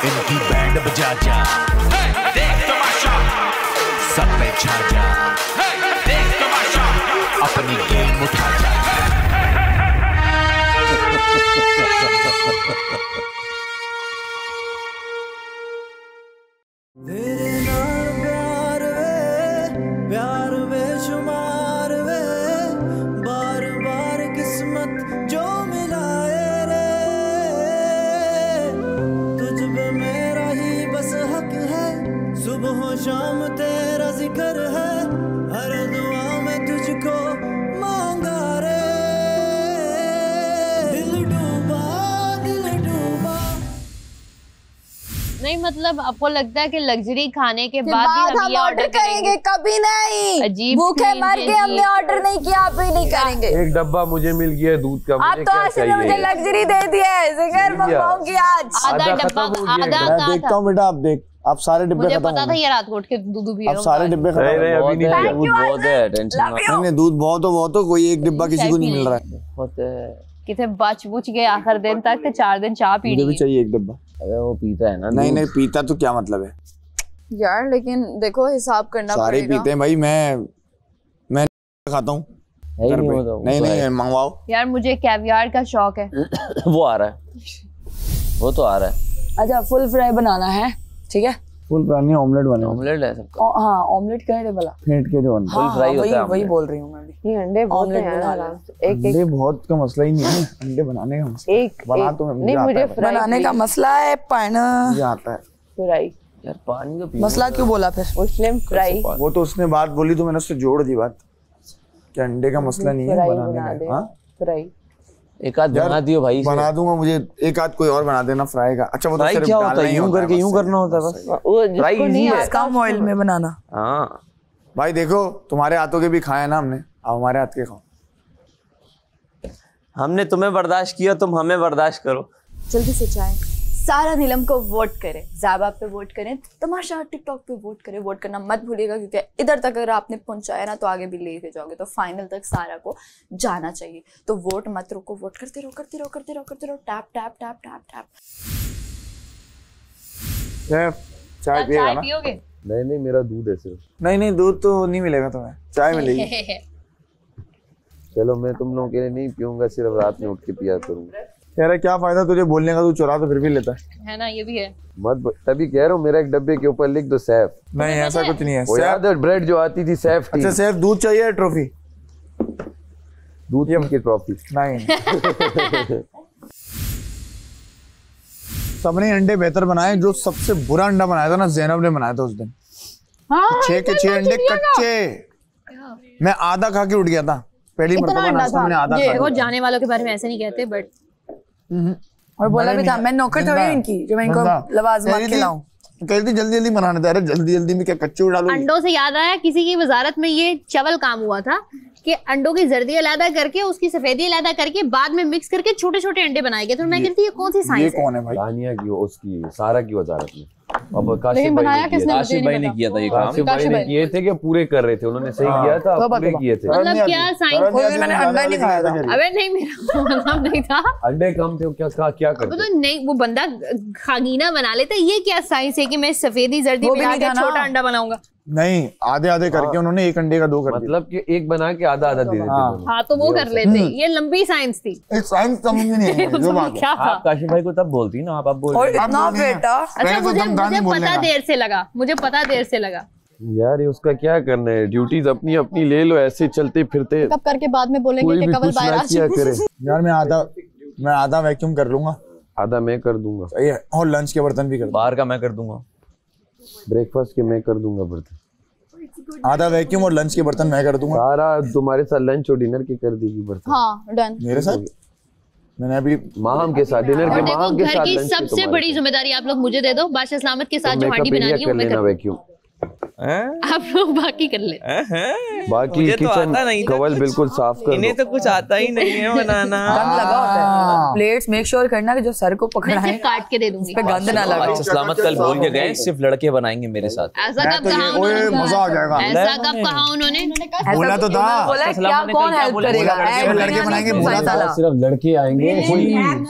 इनकी बैंड बजा जा, देख तमाशा, सब पे छा जा, देख तमाशा, अपनी गेम उठा जा। तेरे नाल प्यार वे शुमार वे, बार बार किस्मत जो मिलाए रे, तुझ पे मेरा ही बस हक है, सुबह शाम तेरा जिक्र है, हर दुआ में तुझको मांगा रे, दिल डूबा दिल डूबा। नहीं मतलब आपको लगता है कि लग्जरी खाने के बाद भी हम ये ऑर्डर करेंगे? कभी नहीं। अजीब भूखे मर के हमने ऑर्डर नहीं किया, आप भी नहीं करेंगे। एक डब्बा मुझे मिल गया दूध का, आप तो आसिफ ने मुझे लग्जरी दे दिया है, जिगर मंगाऊंगी आज। आधा डब्बा आधा मैं देखता हूँ बेटा, आप देख, आप सारे डिब्बे मुझे खत्म पता हो था गए। ये रात को उठ के दूध भी अब सारे डिब्बे खत्म हो गए। अभी नहीं Thank you, बहुत है, टेंशन नहीं नहीं, दूध बहुत हो, कोई एक डिब्बा किसी को नहीं मिल रहा है। बहुत है। कितने बच बुच गए आखिर दिन तक, तो 4 दिन चाय पी मुझे भी चाहिए एक डिब्बा। अबे वो पीता है ना नहीं दूध। नहीं, पीता तो क्या मतलब है, यार लेकिन देखो हिसाब करना सारे पड़ेगा। पीते हैं भाई। मैं खाता हूँ है ही घर नहीं पे। वो तो, नहीं वो तो नहीं, है। मंगवाओ यार मुझे कैवियार का शौक है। वो आ रहा है, वो तो आ रहा है। अच्छा फुल फ्राई बनाना है, ठीक है? फुल प्राणी ऑमलेट बने, ऑमलेट है सबका। हाँ ऑमलेट कह भला, फेंट के जो फुल फ्राई होता है वही ऑमलेट। बोल रही हूँ मैं भी। ये अंडे बहुत ऑमलेट हैं बना यार, लो। आराम से। एक अंडे बहुत का मसला ही नहीं है, अंडे बनाने का मसला एक बना एक- तो नहीं मुझे फ्राई बनाने का मसला है, पाना मुझे आता है। फ्राई यार पानी तो पीना। मसला क्यों बोला फिर? मुस्लिम फ्राई वो तो उसने बात बोली तो मैंने उससे जोड़ दी बात कि अंडे का मसला नहीं है फ्राई बनाने बना दे, का। हाँ फ्राई एक आध बना दियो भाई से। बना दूंगा, मुझे एक आध कोई और बना देना फ्राई का। अच्छा वो तो फ्राई सिर्फ क्या होता डालना है? ही यूं करके है, यूं बस करना होता है सही, बस। सही। वो फ्राई जिसको नहीं easy है। आता कम ऑयल में बनाना। हाँ भाई देखो, तुम्हारे हाथों के भी खाए ना हमने, अब हमारे हाथ के खाओ। हमने तुम्हें बर्दाश्त किया, तुम हमें बर्दाश्त करो। जल्दी से जाएं, सारा नीलम को वोट करें, ज़ाबा पे वोट करें, तमाशा टिकटॉक पे वोट करें। वोट करना मत भूलिएगा क्योंकि इधर तक अगर आपने पहुंचाया ना तो आगे भी लेके जाओगे, तो फाइनल तक सारा को जाना चाहिए। तो वोट मत रुको, वोट करते रहो करते रहो करते रहो करते रहो। Tap tap tap tap tap. चाय पिएगा चाय ना? पियोगे? नहीं नहीं, मेरा दूध है सिर्फ। नहीं नहीं, दूध तो नहीं मिलेगा तुम्हें, चाय मिलेगी। चलो मैं तुम लोगों के लिए नहीं पीऊंगा, सिर्फ रात में उठ के पिया करूंगा। कह रहा क्या फायदा तुझे बोलने का, तू चुरा तो फिर भी लेता है ना, ये भी है। तभी कह रहा हूँ, मेरा एक डब्बे के ऊपर लिख दो सैफ। नहीं ऐसा कुछ नहीं है। वो याद है ब्रेड जो आती थी सैफ टी? अच्छा सैफ दूध चाहिए ट्रॉफी? दूध की ट्रॉफी नहीं। सबने अंडे बेहतर बनाए, जो सबसे बुरा अंडा बनाया था ना ज़ैनब ने बनाया था उस दिन। 6 के 6 अंडे कच्चे, मैं आधा खा के उठ गया था। पहली मरतबा नाश्ता मैंने आधा खा देखो लिया। जाने वालों के बारे में ऐसे नहीं कहते, बट और बोला भी था मैं नौकर थोड़ी इनकी जो मैं इनको लवाजमात खिलाऊं। कहती जल्दी जल्दी बनाने था। अरे जल्दी जल्दी में क्या कच्चे डालो? अंडों से याद आया, किसी की वजारत में ये चवल काम हुआ था कि अंडों की जर्दी अलग करके उसकी सफेदी अलग करके बाद में मिक्स करके छोटे छोटे अंडे बनाए गए। तो मैं कहती ये कौन सी ये साइंस है? कौन है भाई? दानिया की, उसकी सारा की वजारत में। अब लेकिन बनाया किसने? आसिफ भाई ने किया था ये काम। आसिफ भाई ने किए थे कि पूरे कर रहे थे, उन्होंने सही किया था, पूरे किए थे। मतलब क्या साइंस? मैंने अंडा नहीं खाया था। अबे नहीं, मेरा मतलब नहीं था। अंडे कम थे, क्या अब करते? तो नहीं, वो बंदा खागीना बना लेता। ये क्या साइंस है कि मैं सफेदी जर्दी वो भी मिला नहीं के था ना। छोटा अंडा बनाऊंगा? नहीं, आधे आधे करके उन्होंने एक अंडे का 2 कर दिया। मतलब कि एक बना के आधा आधा दे देते दोनों। हाँ तो वो कर लेते। ये लंबी साइंस थी। एक साइंस समझ में नहीं है जो उसमें बात है। क्या था? आप काशिफ भाई को तब बोलती ना, आप बोल और रहे हो। इतना बेटा अच्छा मुझे पता देर से लगा, मुझे पता देर से लगा। यार ये उसका क्या करना है, ड्यूटीज अपनी अपनी ले लो, ऐसे चलते फिरते कब करके बाद में बोलेंगे कोई कि भी कवल कुछ ना बाहर किया करे। यार मैं आधा वैक्यूम कर लूंगा, आधा मैं कर दूंगा, सही है, और लंच के बर्तन भी कर दूंगा। बाहर का मैं कर दूंगा, ब्रेकफास्ट के मैं कर दूंगा बर्तन, आधा वैक्यूम और लंच के बर्तन मैं कर दूंगा। सारा तुम्हारे साथ लंच और डिनर के कर देगी बर्तन। हाँ डन। मेरे साथ मैंने अभी माहम के साथ डिनर के, और देखो माहम के घर साथ की लंच के सबसे तुम्हारे बड़ी साथ। जिम्मेदारी आप लोग मुझे दे दो। बादशाह सलामत के साथ तो जो हांडी मेकअप बनानी एरिया है कर वो मैं लेना कर। वैक्यूम। आप लोग बाकी कर ले। बाकी मुझे तो किचन आता नहीं था कवल कुछ। बिल्कुल साफ कर इन्हें दो। तो कुछ आता ही नहीं है बनाना। गंद लगा होता है प्लेट्स मेक श्योर करना कि जो सर को पकड़ा मैं है सिर्फ काट के दे दूंगी। पे गंद ना लगा। अच्छा सलामत कल बोल के गए सिर्फ लड़के बनाएंगे मेरे साथ। ऐसा मैं कब तो कहा ये ओए उन्होंने? मजा आ जाएगा। ऐसा कब कहा उन्होंने? बोला तो था। बोला क्या कौन हेल्प करेगा? लड़के बनाएंगे, बोला था। सिर्फ लड़के आएंगे।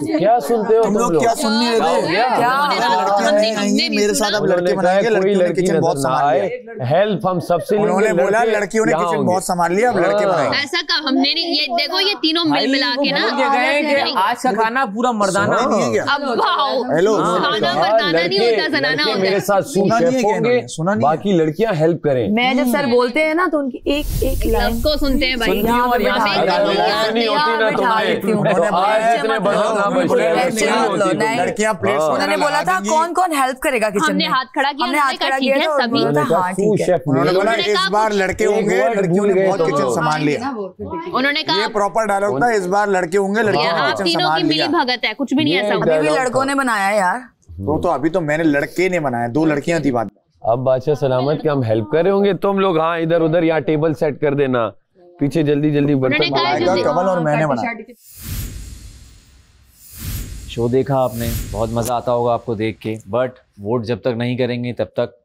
क्या सुनते हो तुम लोग क्या सुन नहीं रहे थे? लड़कियां नहीं आएंगी मेरे साथ, अब लड़के बनाएंगे, लड़कियों ने किचन बहुत संभाल लिया। हेल्प हम सबसे उन्होंने बोला लड़कियों ने किचन बहुत संभाल लिया, अब लड़के बनाएंगे। ऐसा कब हमने नहीं, ये देखो ये तीनों मिल मिला के ना कि आज का खाना पूरा मर्दाना नहीं है क्या? अब वाओ हेलो खाना मर्दाना नहीं होता, जनाना होता मेरे है। साथ सुना नहीं है क्या इन्होंने? सुना नहीं है? बाकी लड़कियां हेल्प करें। मैं जब सर बोलते हैं ना तो उनकी एक एक लाइन सबको सुनते हैं भाई। सुनती हूँ और यहाँ हमें पे कभी याद याद नहीं होती ना बिठा देती हूँ। तुम्हें तो आज इतने बड़ों ना बचे। लड़कियां प्लेट उन्होंने बोला था कौन कौन हेल्प करेगा किचन हमने में। हाथ खड़ा किया, हमने हाथ खड़ा ठीक किया है, तो सभी। उन्होंने कहा, हाँ ठीक है। उन्होंने बोला उन्होंने इस कहा बार लड़के होंगे, word लड़कियों ने भूल बहुत गए किचन तो संभाल लिया। उन्होंने ये कहा प्रॉपर डायलॉग था, इस बार लड़के होंगे, लड़कियों ने आप किचन तीनों संभाल की मिली लिया। भगत है, कुछ भी नहीं ऐसा हुआ। अभी भी लड़कों ने बनाया यार। तो अभी तो मैंने लड़के ने बनाया, 2 लड़कियां थी बात। अब बादशाह सलामत के हम हेल्प कर रहे होंगे, तुम लोग हाँ इधर उधर यहाँ टेबल सेट कर देना, पीछे जल्दी जल्दी बर्तन उन्होंने कहा आएगा कमल और मैंने बनाया। शो देखा आपने, बहुत मजा आता होगा आपको देख के, बट वोट जब तक नहीं करेंगे तब तक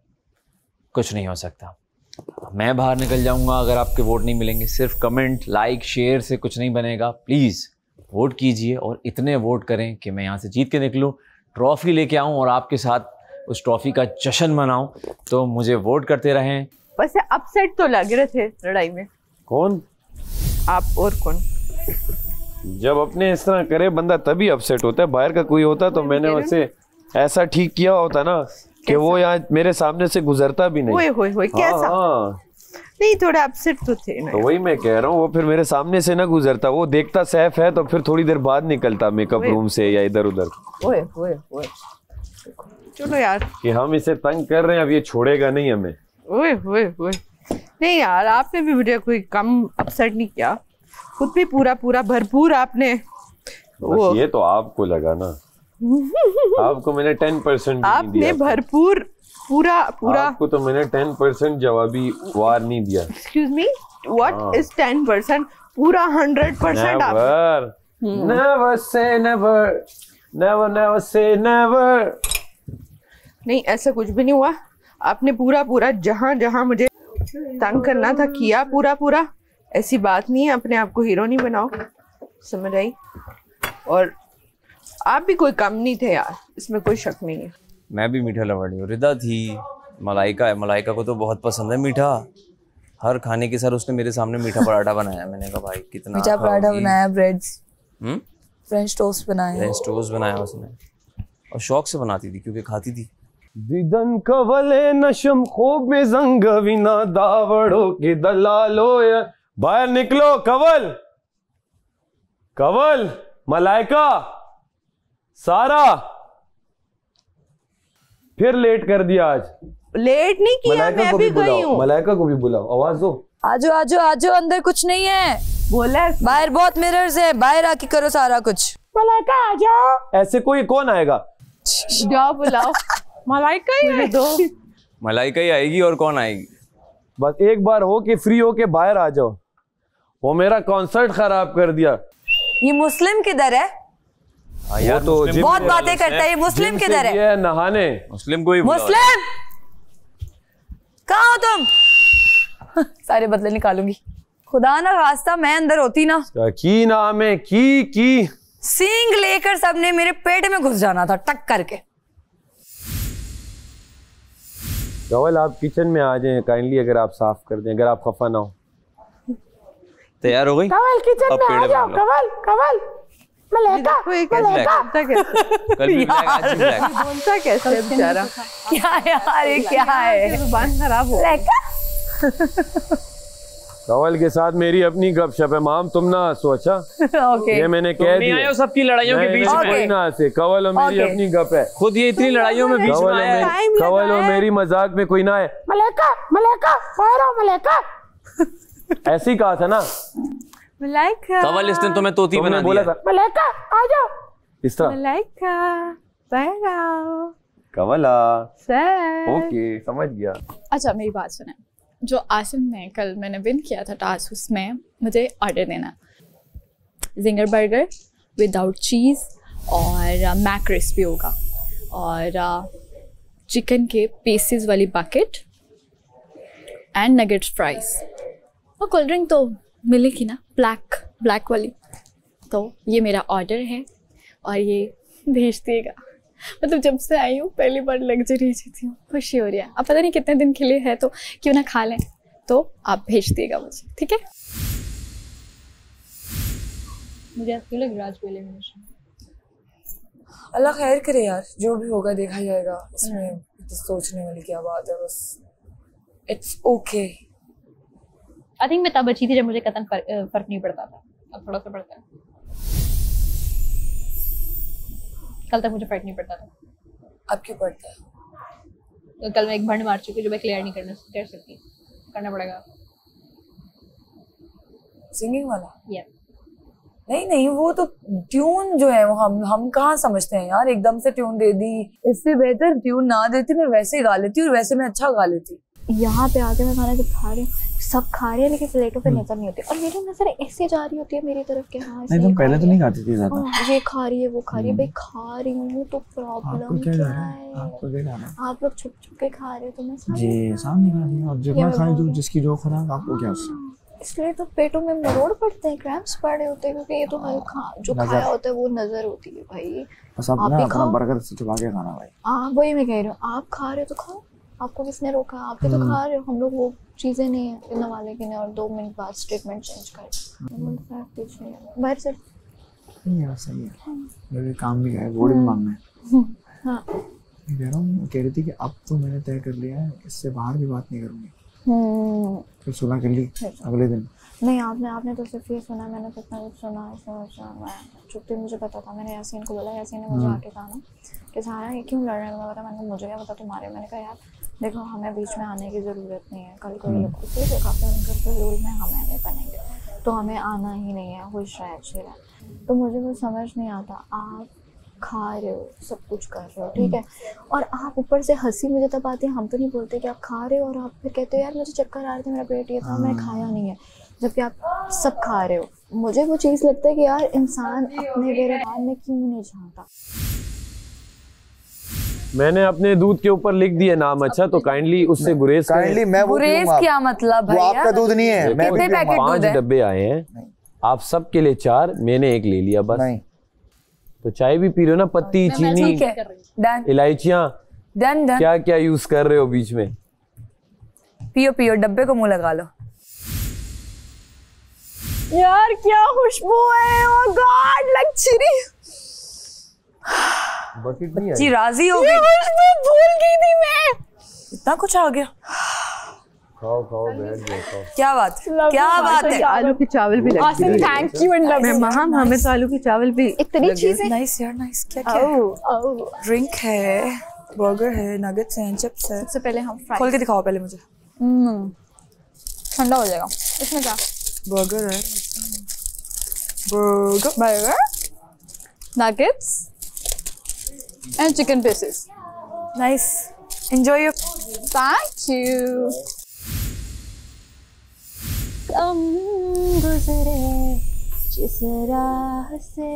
कुछ नहीं हो सकता। मैं बाहर निकल जाऊंगा अगर आपके वोट नहीं मिलेंगे। सिर्फ कमेंट लाइक शेयर से कुछ नहीं बनेगा। प्लीज़ वोट कीजिए और इतने वोट करें कि मैं यहाँ से जीत के निकलूँ, ट्रॉफी लेके आऊँ और आपके साथ उस ट्रॉफी का जश्न मनाऊँ। तो मुझे वोट करते रहें। वैसे अपसेट तो लग रहे थे लड़ाई में, कौन आप और कौन? जब अपने इस तरह करे बंदा तभी अपसेट होता है। बाहर का कोई होता तो मैंने उसे ऐसा ठीक किया होता ना कि वो यहाँ मेरे सामने से गुजरता भी नहीं। होए कैसा? हाँ, नहीं थोड़ा अपसेट तो थे ना। तो वही मैं कह रहा हूँ, वो फिर मेरे सामने से ना गुजरता, वो देखता सैफ है तो फिर थोड़ी देर बाद निकलता मेकअप रूम से या इधर उधर ओए चलो यार, कि हम इसे तंग कर रहे हैं, अब ये छोड़ेगा नहीं हमें। ओए नहीं यार, आपने भी मुझे कोई कम अपसेट नहीं किया, खुद भी पूरा भरपूर आपने बस ये तो आपको लगा ना। आपको मैंने 10% आपने भरपूर पूरा आपको तो मैंने 10% जवाबी वार नहीं दिया। Excuse me, what is 10%? पूरा 100% आप। Never say never, never say never. नहीं ऐसा कुछ भी नहीं हुआ, आपने पूरा जहां मुझे तंग करना था किया पूरा। ऐसी बात नहीं है, अपने आप को हीरो नहीं बनाओ, समझ आई? और आप भी कोई कम नहीं थे यार, इसमें कोई शक नहीं है। मैं भी मीठा लवड़ी हूँ। रिदा थी, मलाइका है, मलाइका को तो बहुत पसंद है मीठा। हर खाने के साथ उसने मेरे सामने मीठा पराठा बनाया। मैंने कहा भाई कितना मीठा पराठा बनाया, ब्रेड्स, फ्रेंच टोस्ट बनाया, फ्रेंच टोस्ट बनाया उसने, और शौक से बनाती थी क्योंकि खाती थी। दिदन कवले नशम खूब में जंग विना दावड़ो के दलालो या बाहर निकलो। कवल मलाइका सारा फिर लेट कर दिया आज। लेट नहीं किया, मैं भी गई हूँ। मलाइका को भी बुलाओ, आवाज दो। आजो अंदर कुछ नहीं है, बोला बाहर बहुत मिरर्स है, बाहर आके करो सारा कुछ। मलाइका आ जाओ। ऐसे कोई कौन आएगा? जाओ बुलाओ। मलाइका ही है दो। मलाइका ही आएगी और कौन आएगी? बस एक बार हो के फ्री हो के बाहर आ जाओ। वो मेरा कॉन्सर्ट खराब कर दिया। ये मुस्लिम किधर है? यार तो बहुत बातें करता है। ये मुस्लिम किधर है? ये नहाने मुस्लिम को ही बुलाओ। मुस्लिम कहाँ हो तुम? सारे बदले निकालूंगी। खुदा ना खास्ता मैं अंदर होती ना, की नाम है की सींग लेकर सबने मेरे पेट में घुस जाना था टक करके। कवल आप किचन में आ जाएं काइंडली, अगर आप साफ कर दें, अगर आप खफा ना हो। तैयार हो गई? कवल किचन में आ जाओ। कवल मलाइका कल भी ब्लैक आज भी ब्लैक। बोलता कैसे बेचारा? क्या यार ये क्या है? जुबान खराब हो। कवल के साथ मेरी अपनी गपशप है माम, तुम ना सोचा। ओके ये मैंने कह दिया। सबकी लड़ाइयों के बीच में कोई ना से कवल और मेरी अपनी गप है। खुद ये इतनी लड़ाइयों में बीच में आया है। कवल और मेरी मजाक में कोई ना है। मलाइका बाहर आओ। मलाइका ऐसे ही कहा था ना। मलाइका कवल इसने तुम्हें तोती बना बोला दिया। था मलाइका आ जाओ। इस तरह मलाइका बाहर आओ। कमला सर ओके समझ गया। अच्छा मेरी बात सुने, जो आसिम ने कल मैंने विन किया था टास्क, उसमें मुझे ऑर्डर देना जिंगर बर्गर विदाउट चीज़ और मैक क्रिस्पी होगा और चिकन के पीसेस वाली बकेट एंड नगेट्स फ्राइज और कोल्ड ड्रिंक तो मिलेगी ना, ब्लैक वाली। तो ये मेरा ऑर्डर है और ये भेज दिएगा। मतलब जब से आई हूँ पहली बार लग्जरी जीती हूँ, खुशी हो रही है। अब पता नहीं कितने दिन के लिए है तो क्यों ना खा लें, तो आप भेज दिएगा मुझे, ठीक है? मुझे ऐसा क्यों लग रहा है आज पहले हमेशा। अल्लाह खैर करे यार, जो भी होगा देखा जाएगा। इसमें तो सोचने वाली क्या बात है, बस इट्स ओके। आई थिंक मैं तब बची थी जब मुझे कतन फर्क नहीं पड़ता था, अब थोड़ा सा पड़ता है। कल तक मुझे फर्क नहीं पड़ता था, अब क्यों पड़ता है? तो कल मैं एक भंड मार चुकी जो मैं क्लियर नहीं कर सकती, करना पड़ेगा। सिंगिंग वाला? या नहीं वो तो ट्यून जो है वो हम कहाँ समझते हैं यार, एकदम से ट्यून दे दी। इससे बेहतर ट्यून ना देती, मैं वैसे ही गा लेती और वैसे मैं अच्छा गा लेती। यहाँ पे आके मैं खाना जब खा रही हूँ, सब खा रहे हैं लेकिन प्लेटों पे नजर नहीं होती और मेरी नजर ऐसे जा रही होती है मेरी तरफ के। हाँ नहीं तुम पहले तो नहीं खाती थी ज्यादा। ये खा रही है वो खा रही है, भाई खा रही हूँ तो प्रॉब्लम क्या है? आपको क्या खाना है? आप लोग छुप छुप के खा रहे हो तो मैं जी सामने खा रही हूँ और जितना खाए तो जिसकी जो खुराक आपको क्या उससे, इसलिए तो पेटों में मरोड़ पड़ते हैं, क्रैम्प्स पड़े होते हैं क्योंकि ये तो जो खाया होता है वो नजर होती है भाई। बस अपना बर्गर से छुपा के खाना भाई। हाँ वही मैं कह रही हूँ, आप खा रहे हो तो खाओ, आपको किसने रोका? आप भी तो खा रहे हो, हम लोग वो चीजें नहीं है इतना वाले के नहीं और 2 मिनट बाद स्टेटमेंट चेंज कर बाहर से। नहीं यार सही है, मेरे काम भी है, वोट भी मांगना है। हाँ मैं कह रहा हूँ, कह रही थी कि अब तो मैंने तय कर लिया है इससे बाहर भी बात नहीं करूँगी। फिर सुना कर ली अगले दिन। नहीं आपने तो सिर्फ ये सुना, मैंने तो इतना कुछ सुना। चुप्पी मुझे पता था, मैंने यासीन को बोला, यासीन ने मुझे आके कहा ना कि सारा ये क्यों लड़ रहे हैं, मैंने मुझे क्या पता तुम्हारे। मैंने कहा यार देखो हमें बीच में आने की ज़रूरत नहीं है, कल को ये लोग खुद से काफ़ी रूल में हमें नहीं बनेंगे तो हमें आना ही नहीं है, खुश रहे अच्छे रहे। तो मुझे वो समझ नहीं आता, आप खा रहे हो सब कुछ कर रहे हो ठीक है, और आप ऊपर से हंसी मुझे तब आती है, हम तो नहीं बोलते कि आप खा रहे हो और आप फिर कहते हो यार मुझे चक्कर आ रहे थे, मेरा पेट ये था, मैंने खाया नहीं है, जबकि आप सब खा रहे हो। मुझे वो चीज़ लगता है कि यार इंसान अपने व्यवहार में क्यों नहीं झांकता। मैंने अपने दूध के ऊपर लिख दिया नाम, अच्छा तो काइंडली उससे गुरेज काइंडली मैं वो गुरेज क्या मतलब भाई? आपका दूध नहीं है। कितने पैकेट दूध 5 डब्बे आए हैं, आप सब के लिए 4, मैंने 1 ले लिया बस। नहीं तो चाय भी पी रहे हो ना, पत्ती चीनी इलायचियाँ क्या क्या यूज कर रहे हो बीच में। पियो डब्बे को मुंह लगा लो यार, क्या खुशबू है, ओह गॉड लग्जरी। बकेट नहीं जी राजी हो गई, भूल गई थी मैं, इतना कुछ आ गया। खाओ बैठ जाओ। क्या बात है? आलू के चावल भी Asim thank you and love you. हमें तो आलू के चावल भी इतनी चीजें। नाइस यार नाइस। क्या ड्रिंक है, बर्गर है, नगेट्स हैं, चिप्स है। सबसे पहले हम फ्राई खोल के दिखाओ पहले मुझे। ठंडा हो जाएगा। इसमें क्या? बर्गर है, burger nuggets and chicken pieces. Nice, enjoy your. Thank you. गुजरे जिस राह से,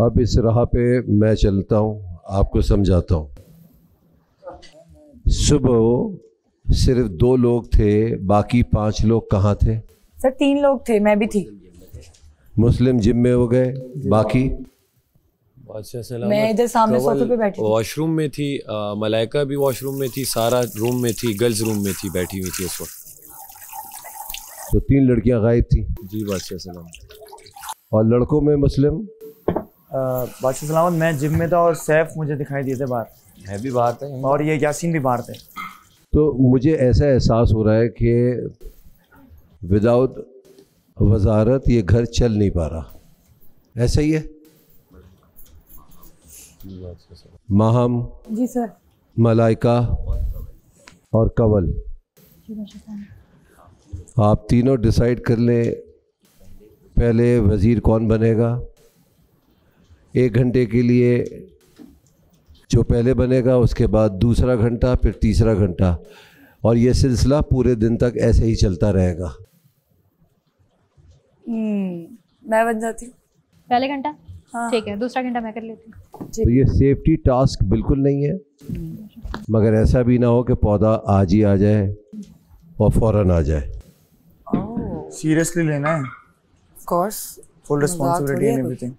अब इस राह पे मैं चलता हूँ, आपको समझाता हूँ। सुबह सिर्फ 2 लोग थे, बाकी 5 लोग कहाँ थे? सर 3 लोग थे, मैं भी थी। मुस्लिम जिम में हो गए, बाकी मैं इधर सामने सोफे पे बैठी थी। वॉशरूम में थी, मलाइका भी वॉशरूम में थी, सारा रूम में थी, गर्ल्स रूम में थी, बैठी हुई थी उस वक्त। तो 3 लड़कियां गायब थी। जी बादशाह सलाम। और लड़कों में मुस्लिम बादशाह सलामत मैं जिम में था और सैफ मुझे दिखाई दिए थे बाहर। मैं भी बाहर था और ये यासीन भी बाहर थे। तो मुझे ऐसा एहसास हो रहा है कि विदाउट वजारत ये घर चल नहीं पा रहा, ऐसा ही है? माहम जी सर, मलाइका और कंवल, आप तीनों डिसाइड कर लें पहले वज़ीर कौन बनेगा। 1 घंटे के लिए जो पहले बनेगा उसके बाद दूसरा घंटा, फिर तीसरा घंटा, और ये सिलसिला पूरे दिन तक ऐसे ही चलता रहेगा। मैं बन जाती हूँ पहले घंटा। ठीक है, दूसरा घंटा मैं कर लेती हूँ। तो ये सेफ्टी टास्क बिल्कुल नहीं है, मगर ऐसा भी ना हो कि पौधा आज ही आ जाए और फौरन आ जाए। सीरियसली लेना है, of course, full responsibility and everything.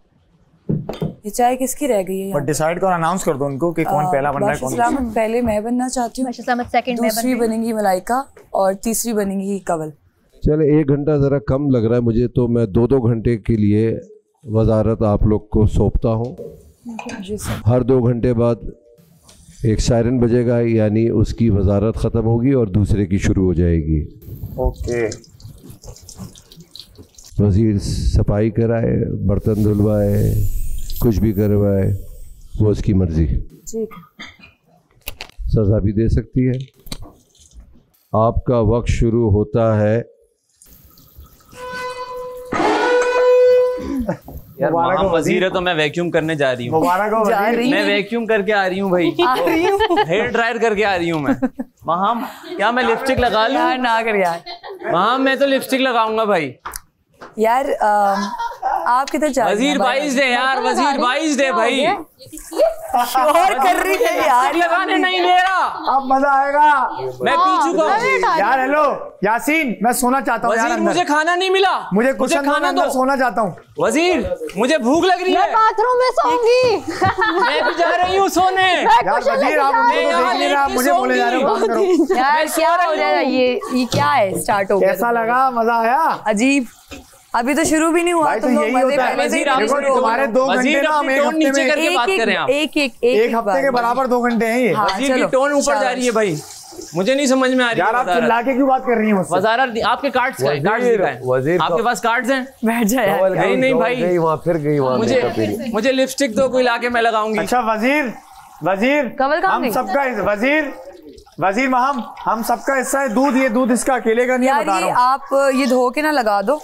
ये चाय किसकी रह गई है? बट डिसाइड करो, अनाउंस कर दो उनको कि कौन पहला बन रहा है, कौन बाशिर पहले मैं बनना चाहती हूँ, सेकंड में, दूसरी बनेगी मलाइका और तीसरी बनेगी कवल। चले 1 घंटा ज़रा कम लग रहा है मुझे, तो मैं 2-2 घंटे के लिए वजारत आप लोग को सौंपता हूँ। हर 2 घंटे बाद एक सायरन बजेगा, यानी उसकी वजारत ख़त्म होगी और दूसरे की शुरू हो जाएगी। ओके। वज़ीर सफाई कराए, बर्तन धुलवाए, कुछ भी करवाए, वो उसकी मर्जी। ठीक है। सज़ा भी दे सकती है। आपका वक्त शुरू होता है। यार वहाँ वजीर है तो मैं वैक्यूम करने जा रही हूँ। मैं वैक्यूम करके आ रही हूँ भाई, हेयर ड्रायर करके आ रही हूँ मैं। वहाँ क्या मैं लिपस्टिक लगा लूँ? यार ना कर यार। वहाँ मैं तो लिपस्टिक लगाऊंगा भाई। यार आप किधर जा रही हैं? वजीर 22 दे यार, वजीर 22 दे भाई। शोर कर रही है यार, लगाने नहीं दे रहा। अब मजा आएगा। मैं पी चुका हूँ यार। हेलो यासीन, मैं सोना चाहता हूँ यार। मुझे खाना नहीं मिला, मुझे खाना दो, सोना चाहता हूँ। वजीर मुझे भूख लग रही है, मैं बाथरूम में सोऊंगी। मैं भी जा रही हूँ सोने। यार वजीर आप उनको तो देख नहीं रहा, मुझे बोले जा रहे हो। यार क्या हो रहा है? ये क्या है? स्टार्ट हो गया। कैसा लगा? मजा आया? अजीब, अभी तो शुरू भी नहीं हुआ। तुम लोग मजे पहले से तुम्हारे 2 घंटे ना, हम एक हफ्ते के बराबर 2 घंटे हैं ये। वजीर की टोन ऊपर जा रही है भाई, मुझे नहीं समझ में आ रही है। यार आप चिल्ला के क्यों बात कर रही हैं मुझसे? वजारत आपके कार्ड्स हैं, आपके पास कार्ड्स हैं? बैठ जा यार। नहीं भाई, वहाँ फिर गई वहाँ। मुझे लिपस्टिक तो कोई लाके मैं लगाऊंगी। अच्छा वजीर हम सबका वजीर हम सबका हिस्सा है दूध। ये दूध इसका अकेले का नहीं है, बता रहा हूं। आप ये धो के ना लगा दो,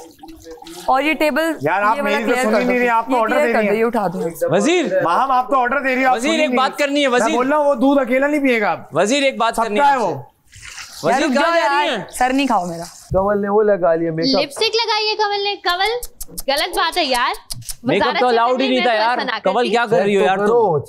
और ये टेबल यार आप मेरी तो सुन ही नहीं रही, आप तो ऑर्डर दे रही है। ये उठा दो वजीर। आप तो ऑर्डर दे रही हो। वजीर एक बात करनी है। वजीर बोल रहा हूँ वो दूध अकेला नहीं पिएगा। वजीर एक बात करनी है वो। वजीर कहाँ जा रही है? सर नहीं खाओ मेरा। कवल ने वो लगा लिया मेकअप। लिपस्टिक लगाई है कवल ने। कवल गलत बात है यार, मेकअप तो अलाउड ही नहीं था यार। कवल क्या कर रही हो यार तुम?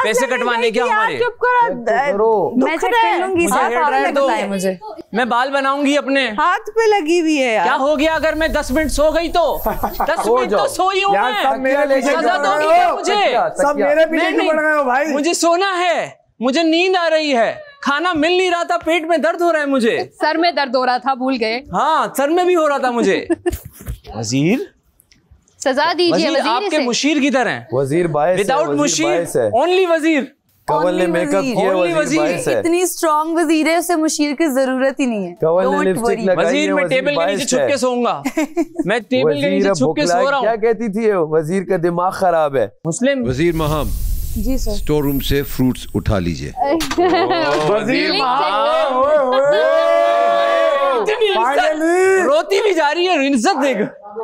पैसे कटवाने क्या हमारे? मैं चेक कर लूंगी सर, मुझे। मैं बाल बनाऊंगी अपने। हाथ पे लगी हुई है यार। क्या हो गया अगर मैं 10 मिनट सो गई तो? 10 मिनट तो सोई हूँ मैं। सब मेरे पीछे सजा दोगी क्या मुझे? सब मेरे पीछे क्यों पड़ गए हो भाई? मुझे सोना है, मुझे नींद आ रही है, खाना मिल नहीं रहा था, पेट में दर्द हो रहा है मुझे। सर में दर्द हो रहा था, भूल गए? हाँ सर में भी हो रहा था मुझे। वजीर सजा दीजिए वजीर आपके मुशीर की तरह। वजीर बायस विदाउट मुशीर ओनली वजीर। कवल ने मेकअप किया, वजीर बायस है। इतनी स्ट्रॉन्ग वजीर है, उसे मुशीर की जरूरत ही नहीं है। कवल ने लिपस्टिक लगाई है, वजीर मैं टेबल के नीचे छुप के सोऊंगा। मैं टेबल के नीचे छुप के सो रहा हूँ। क्या कहती थी? वजीर का दिमाग खराब है। मुस्लिम वजीर महम जी सर, स्टोर रूम से फ्रूट्स उठा लीजिए। वजीर रोती भी जा रही है, इज्जत देख,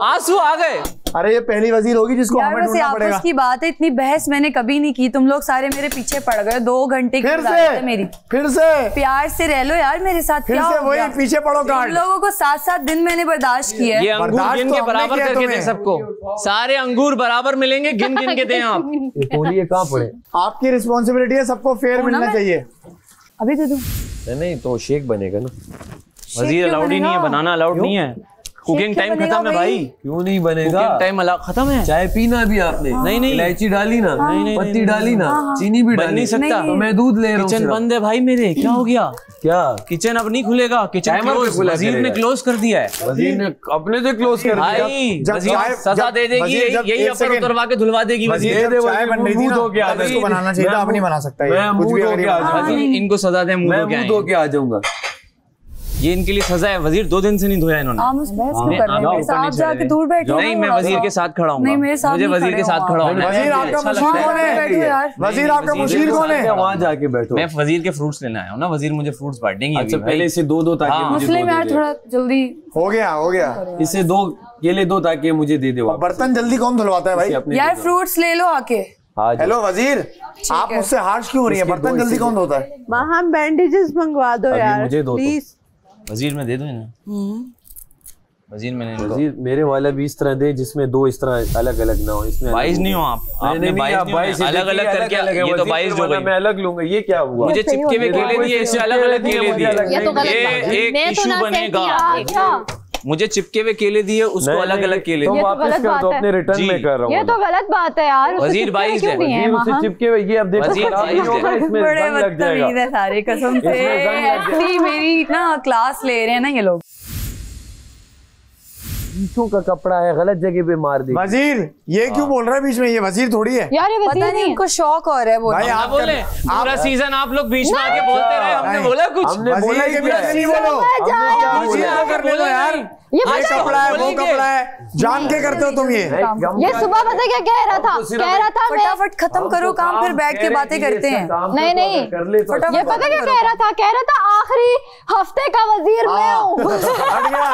आंसू आ गए। अरे ये पहली वजीर होगी जिसको हमें ढूंढना पड़ेगा। की बात है, इतनी बहस मैंने कभी नहीं की। तुम लोग सारे मेरे पीछे पड़ गए। 2 घंटे की मेरी। फिर से प्यार से रह लो यार मेरे साथ। फिर से वही पीछे पड़ो कार्ड। लोगों को 7-7 दिन मैंने बर्दाश्त किया है। ये अंगूर गिन के बराबर करके दे सबको। सारे अंगूर बराबर मिलेंगे, गिन गिन के दें आप। ये कहाँ पड़े? आपकी रिस्पॉन्सिबिलिटी है, सबको फेयर मिलना चाहिए। अभी दे दूं? नहीं तो शेक बनेगा ना। वजीर अलाउड ही नहीं है, बनाना अलाउड नहीं है। कुकिंग टाइम खत्म है भाई। क्यों नहीं बनेगा? कुकिंग टाइम खत्म है। चाय पीना भी आपने? नहीं इलायची डाली ना, पत्ती डाली ना, चीनी भी डाली। नहीं सकता, तो मैं दूध ले रहा हूँ। किचन बंद है भाई मेरे। क्या हो गया? क्या किचन अब नहीं खुलेगा? किचन क्लोज, वजीर ने क्लोज कर दिया है। वजीर ने अपने से क्लोज कर दिया। वजीर सजा दे देगी, यही अपर उतरवा के धुलवा देगी। वजीर चाय बन रही थी ना, इसको बनाना चाहिए था, अब नहीं बना सकता। कुछ भी इनको सजा दे, मुंह धो के आ जाऊंगा। ये इनके लिए सजा है। वजीर 2 दिन से नहीं धोया इन्होंने। आप जाके दूर बैठो। नहीं मैं वजीर के साथ खड़ा हूँ। मुझे वजीर के साथ खड़ा होना है। वजीर आपका मुशीर कौन है? वजीर आपका मुशीर कौन है? वहाँ जाके बैठो। मैं वजीर के फ्रूट्स लेने आया हूँ ना। वजीर मुझे फ्रूट्स बांटेंगे। अच्छा पहले इसे 2 ताकि मुस्लिम यार थोड़ा जल्दी हो गया। इसे 2 केले 2 ताकि मुझे दे दो। बर्तन जल्दी कौन धुलवाता है भाई? यार फ्रूट्स ले लो आके। हेलो वजीर, आप मुझसे हार्श क्यों हो रही है? बर्तन जल्दी कौन धोता है? वहाँ बैंडेजेस मंगवा दो यार मुझे दो प्लीज। वजीर में दे दूं इन्हें? वजीर मैंने वजीर मेरे वाला भी इस तरह दे जिसमें दो इस तरह अलग अलग ना हो। इसमें 22 नहीं हो आप, आपने 22 अलग अलग करके, ये तो 22 जो गई। मैं अलग लूंगा, ये क्या हुआ? मुझे चिपके हुए केले दिए, इससे अलग अलग केले दिए, ये एक इशू बनेगा। मुझे चिपके हुए केले दिए, उसको अलग अलग केले दिए। वापस कर दो, अपने रिटर्न में कर रहा हूँ। ये तो गलत बात है यार। वजीर 22 है, उससे चिपके हुए ये अब देखो इसमें बड़े लग जाएगा। बदतमीज है सारे, कसम से। एक्चुअली मेरी ना क्लास ले रहे हैं ना ये लोग। शीशों का कपड़ा है, गलत जगह पे मार दी। वजीर ये क्यों बोल रहा है बीच में? ये वजीर थोड़ी है यार, ये पता नहीं इनको शौक हो रहा है भाई। आप बोले पूरा सीजन आप लोग बीच में आके बोलते रहे, हमने बोला कुछ? हमने बोला कि नहीं बोलो, करने दो यार। ये कपड़ा है, वो कपड़ा है, जान के करते हो तुम ये सुबह पता क्या कह रहा था? कह रहा था फटाफट खत्म करो काम, फिर बैठ के बातें करते हैं। नहीं ये पता क्या कह रहा था? कह रहा था आखिरी हफ्ते का वजीर मैं हूँ।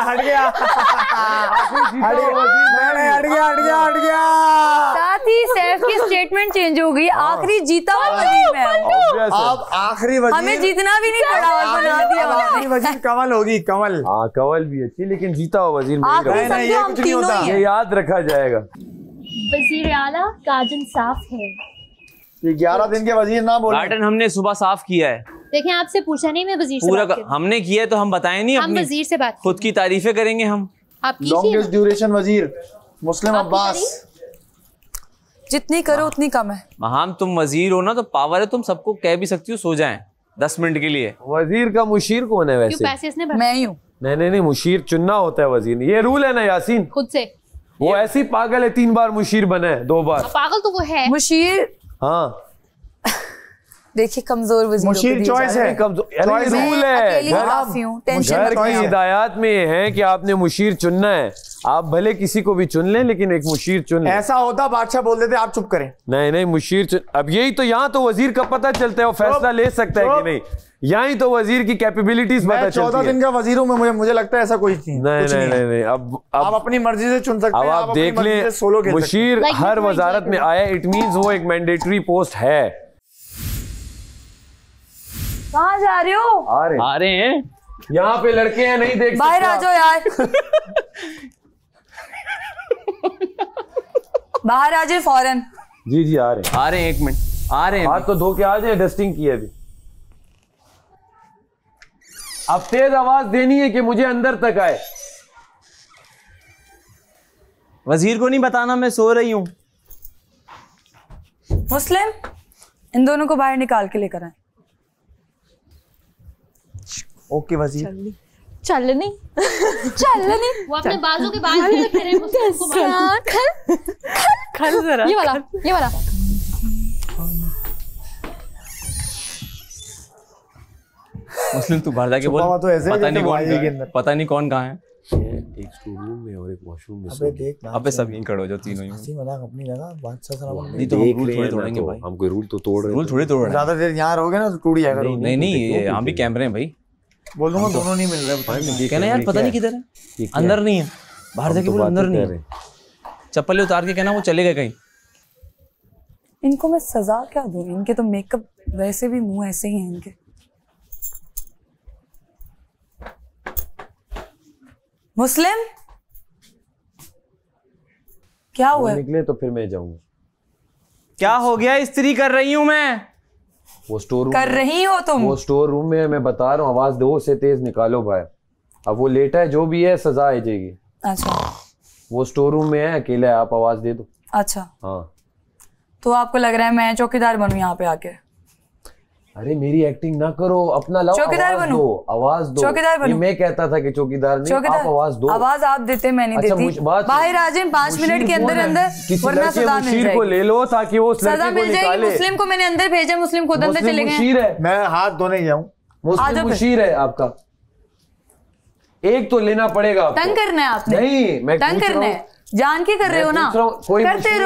हट गया। साथ ही सैफ की स्टेटमेंट चेंज हो गई, आखिरी जीता हुआ वजीर मैं हूँ। अब आखिरी वजीर हमें जीतना भी नहीं पड़ा और बना दिया आखिरी वजीर कमल होगी। कमल, हाँ कमल भी अच्छी, लेकिन जीता हुआ वजीर ये याद रखा जाएगा। वजीर आला गार्डन साफ है। ये 11 दिन के वजीर ना बोले। गार्डन हमने सुबह साफ किया है। देखें, आपसे पूछा नहीं, मैं वजीर से पूरा बात हमने किया है तो हम बताएं नहीं, हम वजीर से बात खुद की तारीफें करेंगे हम। लॉन्गेस्ट ड्यूरेशन वजीर मुस्लिम अब्बास। जितनी करो उतनी कम है। हम तुम वजीर हो ना तो पावर है, तुम सबको कह भी सकती हो सो जाएं 10 मिनट के लिए। वजीर का मुशीर कौन है वैसे? पैसे इसने भरे? मैं ही हूँ। नहीं मुशीर चुनना होता है वजीर, ये रूल है ना यासीन। खुद से वो ऐसी पागल है, 3 बार मुशीर बना है, 2 बार। पागल तो वो है मुशीर। हाँ देखिए कमजोर वजीर मुशीर चॉइस है, कमजोर रूल है। घर की हिदायत में ये है कि आपने मुशीर चुनना है। आप भले किसी को भी चुन लें, लेकिन एक मुशीर चुन लें। ऐसा होता बादशाह बोल देते आप चुप करें। नहीं मुशीर चुन। अब यही तो यहाँ तो वजीर का पता चलता है, वो फैसला ले सकता है कि नहीं। यहाँ ही तो वजीर की कैपेबिलिटीज पता चलती है। 14 दिन का वजीर हूँ मैं, मुझे लगता है ऐसा कोई नहीं। अब आप अपनी मर्जी से चुन सकते हैं। अब आप देख लें, मुशीर हर वजारत में आया, इट मींस वो एक मैंडेटरी पोस्ट है। कहाँ जा रहे हो? आ रहे हैं। यहाँ पे लड़के हैं, नहीं देख बाहर आ जाओ यार। बाहर आ जाए फौरन। जी आ रहे हैं 1 मिनट आ रहे हैं। हाथ तो धो के आ जाए, डस्टिंग की है अभी। अब तेज आवाज देनी है कि मुझे अंदर तक आए। वजीर को नहीं बताना मैं सो रही हूँ। मुस्लिम, इन दोनों को बाहर निकाल के लेकर आए। ओके वजीर। चलनी वो अपने बाजू के बाल भी रखे रहे हैं। खल जरा। ये वाला मुस्लिम तू बाहर जाके बोल। तो ऐसे पता नहीं कौन कहाँ है। एक स्टोर रूम में और एक वॉशरूम में। अबे देख ना, अबे सब यहीं खड़े हो जाओ तीनों ही। हंसी मजाक अपनी जगह, बात से खराब नहीं तो हम रूल थोड़े तोड़ेंगे भाई। हम कोई रूल तो तोड़ रहे हैं। रूल थोड़े तोड़ रहे हैं। ज्यादा देर यहाँ रहोगे ना तो टूट जाएगा। नहीं यहाँ भी कैमरे हैं भाई। बोल दूंगा दोनों नहीं मिल रहे। कहना यार पता नहीं किधर है, अंदर नहीं है। बाहर जाके बोल अंदर नहीं है। चप्पलें उतार के कहना वो चले गए कहीं। इनको मैं सजा क्या दूं? इनके तो मेकअप वैसे भी मुंह ऐसे ही हैं इनके। मुस्लिम क्या हुआ? निकले तो फिर मैं जाऊंगा। क्या हो गया? इस्त्री कर रही हूँ मैं। वो स्टोर रूम कर रही हो तुम? वो स्टोर रूम में मैं बता रहा हूँ, आवाज दो से तेज निकालो बाहर। अब वो लेटा है, जो भी है सजा आ जाएगी। अच्छा वो स्टोर रूम में है, अकेला है, आप आवाज दे दो। अच्छा हाँ तो आपको लग रहा है मैं चौकीदार बनूं यहाँ पे आके? अरे मेरी एक्टिंग ना करो, अपना लाओ। चौकीदार आवाज बनूं? दो, आवाज दो। चौकीदार बनूं? मैं कहता था कि चौकीदार नहीं, आप आवाज दो। आवाज आप देते, मैं नहीं देती। बाहर आ जाए 5 मिनट के अंदर वरना सजा मिल जाएगी। को ले लो ताकि वो सजा मिल जाएगी। मुस्लिम को मैंने अंदर भेजा, मुस्लिम खुद अंदर चले गए। मैं हाथ धोने जाऊँ। मुस्लिम मुशीर है आपका, एक तो लेना पड़ेगा। तंग करना है आपने? नहीं, मैं तंग करना है, जान के कर रहे हो ना? करते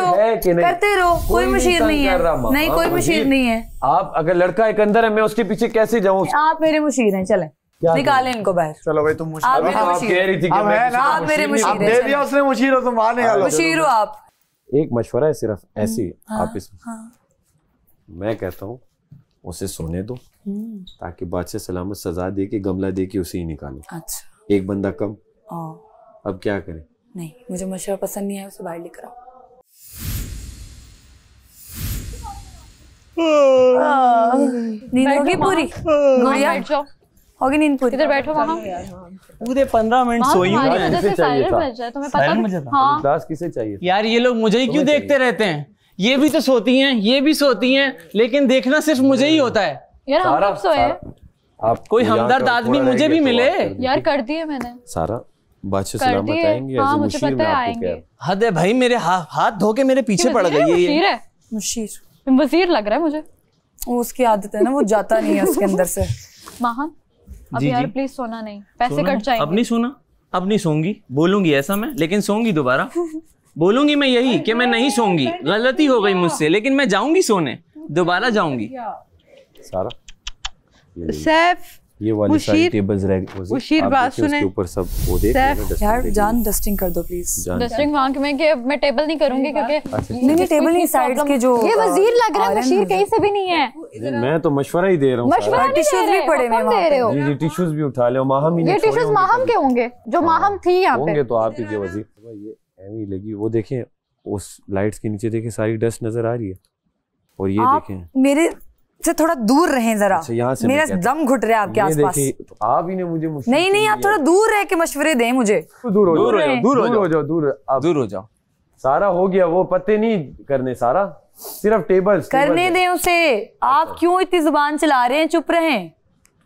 रहो, कोई मुशीर नहीं है। नहीं कोई मुशीर नहीं है। आप अगर लड़का एक अंदर है, मैं उसके पीछे कैसे जाऊँ? आप मेरे मुशीर हैं, चलें निकालें इनको बाहर। चलो भाई तुम मुशीर आप मेरे मुशीर हो। मुशीर हो तुम बाहर निकालो। मुशीर हो आप। एक मशवरा है सिर्फ ऐसे हाँ, आप इस हाँ। मैं कहता हूँ उसे सोने दो ताकि बादशाह सलामत सजा दे के गमला दे के उसे ही निकालो। अच्छा। एक बंदा कम। अब क्या करें? नहीं, मुझे मशवरा पसंद नहीं है, उसे बाहर लेकर आओ। नींद होगी पूरी? गुड़िया होगी नींद पूरी? इधर बैठो वहाँ। पूरे 15 मिनट सोई हूँ मैं। किसे चाहिए था? तुम्हें पता? हाँ। क्लास किसे चाहिए? यार ये लोग मुझे ही क्यों देखते रहते हैं? ये भी तो सोती हैं, ये भी सोती हैं, लेकिन देखना सिर्फ मुझे ही होता है। यार हम कब सोए? आप कोई हमदर्द आदमी मुझे भी मिले। यार कर दिए मैंने सारा। बादशाह सलामत आएंगे। हाँ मुझे पता है आएंगे। हद है भाई, मेरे हाथ धो के मेरे पीछे पड़ गई है ये। मुशीर वजीर लग रहा है मुझे। वो उसकी आदत है ना, वो जाता नहीं है उसके अंदर से। महान अब यार प्लीज सोना नहीं, पैसे कट जाएंगे। अब नहीं सोना, अब नहीं सोऊंगी। बोलूंगी ऐसा मैं, लेकिन सोऊंगी दोबारा। बोलूंगी मैं यही कि मैं नहीं सोऊंगी, गलती हो गई मुझसे, लेकिन मैं जाऊंगी सोने, दोबारा जाऊंगी। सारा सैफ ये वाली सारी टेबल्स रह गई। मुशीर बात सुने, ऊपर सब वो देख यार जान डस्टिंग कर दो प्लीज। डस्टिंग वहां के मैं टेबल नहीं करूंगी क्योंकि नहीं टेबल नहीं, साइड्स के जो ये वजीर लग रहा है, मुशीर कहीं से भी नहीं है। मैं तो मशवरा ही दे रहा हूँ। मशवरा टिश्यूज भी पड़े हुए दे रहे हो। जी टिश्यूज भी उठा ले। माहम ही ये टिश्यूज माहम के होंगे जो माहम थी यहाँ पे। होंगे तो आप ही के वजीर। ये ऐवी लगी, वो देखें उस लाइट्स के नीचे देखें सारी डस्ट नजर आ रही है। और ये देखें मेरे से थोड़ा दूर रहें जरा। अच्छा, मेरा दम घुट रहा है आपके आसपास। तो आप ही ने मुझे नहीं आप थोड़ा दूर रह के मशवरे दें मुझे। दूर हो जाओ। सारा हो गया, वो पत्ते नहीं करने सारा, सिर्फ टेबल्स करने दें उसे। आप क्यों इतनी जुबान चला रहे हैं? चुप रहें,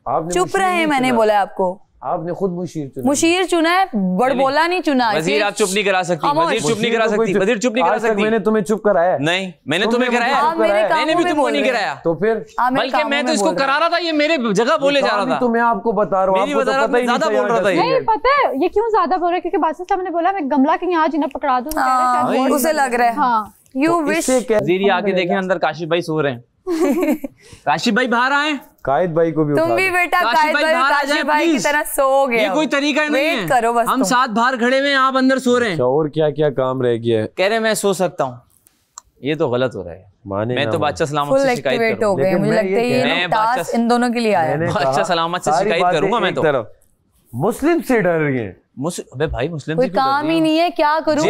चुप रहें। मैंने बोला है आपको। आपने खुद मुशीर चुना है, बड़बोला नहीं चुना। वजीर आप चुप नहीं करा सकती, वजीर चुप नहीं करा सकती, वजीर चुप नहीं करा सकती। मैंने तुम्हें चुप कराया? नहीं, मैंने तुम्हें कराया, मैंने भी तुमको नहीं कराया। तो फिर बल्कि मैं तो इसको करा रहा था, ये मेरे जगह बोले जा रहा था। तो मैं आपको बता रहा हूँ, मेरी वजारत में ज्यादा बोल रहा था ये। नहीं पता है ये क्यों ज्यादा बोल रहा है, क्योंकि बादशाह साहब ने बोला मैं गमला के यहाँ जिन्हें पकड़ा दूं, उसे लग रहा है। हाँ यू विश। वजीर आके देखें अंदर काशिफ भाई सो रहे हैं। काशिफ भाई बाहर आए, कायद भाई को भी तुम भी बेटा काशिफ भाई की तरह सो गए। ये कोई तरीका नहीं है। करो बस, हम साथ बाहर खड़े हुए, आप अंदर सो रहे हैं। और क्या क्या काम रह गया है? कह रहे मैं सो सकता हूँ, ये तो गलत हो रहा है। मैं तो बादशाह सलामत से शिकायत करूंगा। मुझे लगता है ये टास्क इन दोनों के लिए आया है। बादशाह सलामत से शिकायत करूंगा मैं तो। मुस्लिम से डर रही है। अबे भाई मुस्लिम कोई काम ही नहीं है, क्या करूं?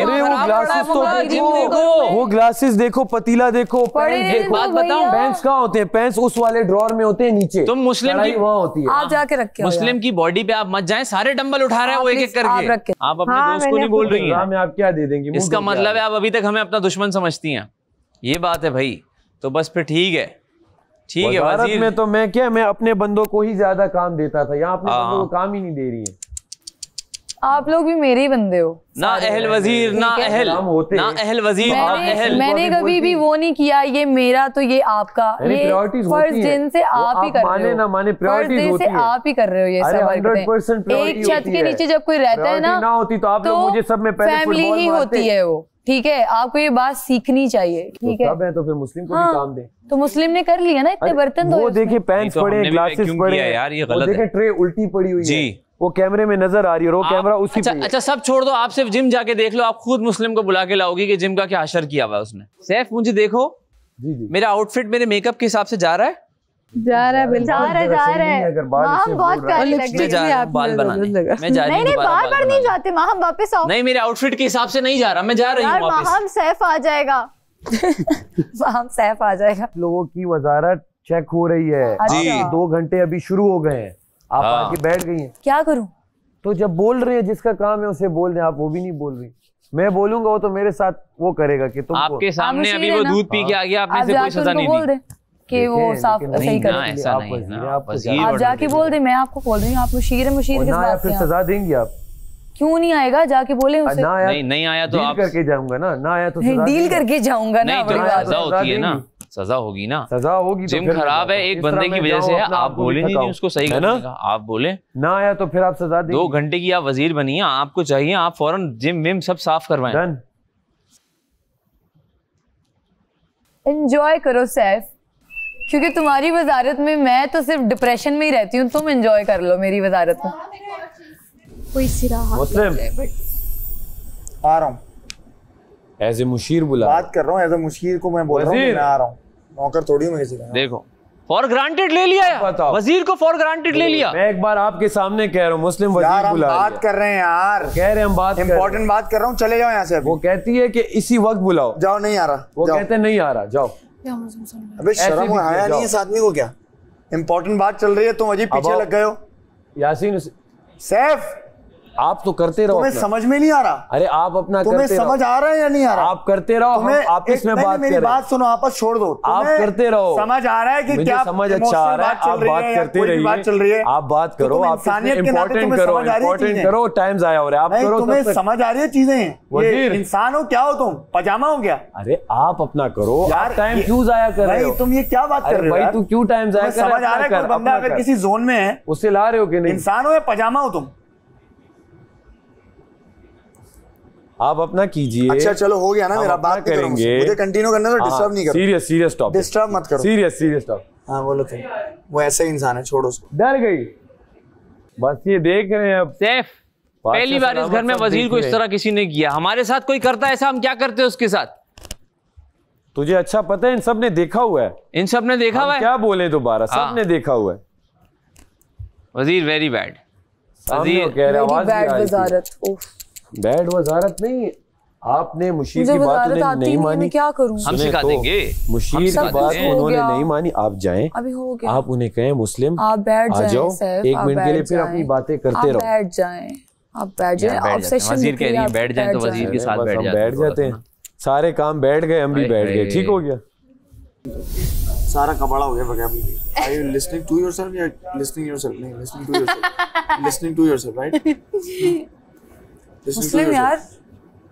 वो ग्लासेस देखो, पतीला देखो, बात बताऊं, पेंस कहाँ होते हैं? पेंस उस वाले ड्रॉर में होते हैं नीचे। तुम मुस्लिम की वहाँ होती है, आप जाके रखे। मुस्लिम की बॉडी पे आप मत जाएं, सारे डंबल उठा रहे हैं वो एक एक करके। आप अपने दोस्त को नहीं बोल रही हैं। आप क्या दे देंगी? इसका मतलब है आप अभी तक हमें अपना दुश्मन समझती हैं, ये बात है भाई। तो बस फिर ठीक है, ठीक है वजीर। में तो मैं अपने बंदों को ही ज्यादा काम देता था, यहाँ अपने बंदों को काम ही नहीं दे रही है। आप लोग भी मेरे ही बंदे हो। ना अहल वजीर, ना अहल वजीर। मैंने कभी भी वो नहीं किया, ये मेरा तो ये आपका, ये फर्स्ट दिन से आप ही कर रहे हो। माने प्रायोरिटीज होती है, आप ही कर रहे हो ये सब। एक छत के नीचे जब कोई रहता है ना होती तो आप लोग मुझे सब में पहले फैमिली ही होती है वो। ठीक है, आपको ये बात सीखनी चाहिए। ठीक है, तो फिर मुस्लिम को भी काम दे। तो मुस्लिम ने कर लिया ना, इतने बर्तन वो देखे पेंस पड़े, ग्लासेस पड़े यार, ये गलत है। ट्रे उल्टी पड़ी हुई है, वो कैमरे में नजर आ रही है, वो कैमरा उसी पे। अच्छा सब छोड़ दो, आप सिर्फ जिम जाके देख लो, आप खुद मुस्लिम को बुला के लाओगी कि जिम का क्या असर किया हुआ है उसने। सैफ मुझे देखो, मेरा आउटफिट मेरे मेकअप के हिसाब से जा रहा है, जा रहा है, हम बहुत प्यारी लग रही है। बाल बनाने मैं जा रही हूँ। नहीं बार नहीं जाते, हम वापस आओ। नहीं, मेरे आउटफिट के हिसाब से नहीं जा रहा, मैं जा रही हूँ वापस। हम सैफ आ जाएगा, हम सैफ आ जाएगा। लोगों की वजारत चेक हो रही है जी। 2 घंटे अभी शुरू हो गए हैं, आप आके बैठ गई हैं। क्या करूं? तो जब बोल रहे हैं जिसका काम है उसे बोल दें, आप वो भी नहीं बोल रही। मैं बोलूंगा वो तो मेरे साथ वो करेगा कि तुम आपके सामने अभी वो दूध पी के आ गया, आपने से कोई सजा नहीं दी कि वो साफ सही करे। ऐसा नहीं ना, आप जाके बोल दे, मैं आपको बोल रही हूँ, आप मुशीर है, मुशीर किस बात फिर सजा देंगी आप? क्यों नहीं आएगा? जाके बोले उसे। नहीं आया तो आप करके जाऊंगा ना आया तो डील करके जाऊंगा ना। सजा होती है ना, सजा होगी ना, सजा होगी। जिम खराब है एक बंदे की वजह से है, आप बोले नहीं उसको सही करने का, आप बोले ना आया तो फिर आप सजा देंगे। 2 घंटे की आप वजीर बनी है, आपको चाहिए आप फौरन जिम विम सब साफ करवाएं। एंजॉय करो सैफ, क्योंकि तुम्हारी वजारत में मैं तो सिर्फ डिप्रेशन में ही रहती हूँ। तुम एंजॉय कर लो मेरी वजारत में। कोई सिरा मुस्लिम आ रहा हूँ। एज ए मुशीर बुला। बात कर रहा हूँ एज ए मुशीर को, मैं बोल रहा हूँ मैं आ रहा हूँ, नौकर थोड़ी हूँ मैं किसी का। देखो फॉर ग्रांटेड ले लिया यार, वजीर को फॉर ग्रांटेड ले लिया। मैं एक बार आपके सामने कह रहा हूँ मुस्लिम वजीर यार हम बुला बात कर रहे हैं यार, कह रहे हैं हम बात इंपॉर्टेंट बात कर रहा हूँ, चले जाओ यहाँ से। वो कहती है कि इसी वक्त बुलाओ। जाओ, नहीं आ रहा। वो कहते नहीं आ रहा, जाओ। अबे शर्म आया नहीं इस आदमी को क्या? इंपॉर्टेंट बात चल रही है तुम अजीब पीछे लग गए हो। यासीन सैफ आप तो करते रहो, तुम्हें समझ में नहीं आ रहा। अरे आप अपना तुम्हें करते समझ आ रहा है या नहीं आ रहा? आप करते रहो, हम आपस में बात कर रहे हैं। बात सुनो, आपस छोड़ दो, आप करते रहो। समझ आ रहा है कि क्या समझ अच्छा आ रहा है, आप बात करते रहिए, बात चल रही है, आप बात करो, आप इम्पोर्टेंट करो, इम्पोर्टेंट करो, टाइम जाया हो रहा है, आप करो। तुम्हें समझ आ रही है चीजें? इंसान हो क्या हो तुम? पजामा हो क्या? अरे आप अपना करो, आप टाइम क्यों जाया कर रहे हो? तुम ये क्या बात कर रहे हो भाई? तू क्यों टाइम जाया कर रहा है? समझ आ रहा है कोई बंदा अगर किसी जोन में है उससे ला रहे हो कि नहीं? इंसान हो या पजामा हो तुम? आप अपना कीजिए। अच्छा चलो हो गया ना मेरा, बात करेंगे। मुझे कंटिन्यू करना तो डिस्टर्ब नहीं करो। सीरियस टॉपिक, डिस्टर्ब मत करो। Serious topic. हाँ बोलो तुम, वो ऐसा ही इंसान है, छोड़ो उसको। डर गई बस, ये देख रहे हैं अब। सैफ पहली बार इस घर में वजीर को इस तरह किसी ने किया। हमारे साथ कोई करता है ऐसा, हम क्या करते हैं उसके साथ? तुझे अच्छा पता है, इन सब ने देखा हुआ है। इन सब ने देखा हुआ है, क्या बोले दोबारा? सब ने देखा हुआ है। वजीर वेरी बैड, वजीर कह रहे बैड वजारत नहीं। आपने मुशीर की बात नहीं मानी, मैं क्या करूं? हम सिखा देंगे। मुशीर की बात उन्होंने नहीं मानी, आप जाएं, अभी हो गया। आप उन्हें कहें मुस्लिम आप बैठ आ जाओ, एक मिनट के लिए फिर अपनी बातें करते रहो। बैठ जाएं, आप बैठ जाएं। वजीर कह रही है बैठ जाएं, तो वजीर के साथ बैठ जाते हैं। सारे काम बैठ गए, हम भी बैठ गए, ठीक हो गया। सारा कबाड़ा हो गया बगैर अभी। Are you listening to yourself या listening yourself? नहीं, listening to yourself. Listening to yourself, right? मुस्लिम यार,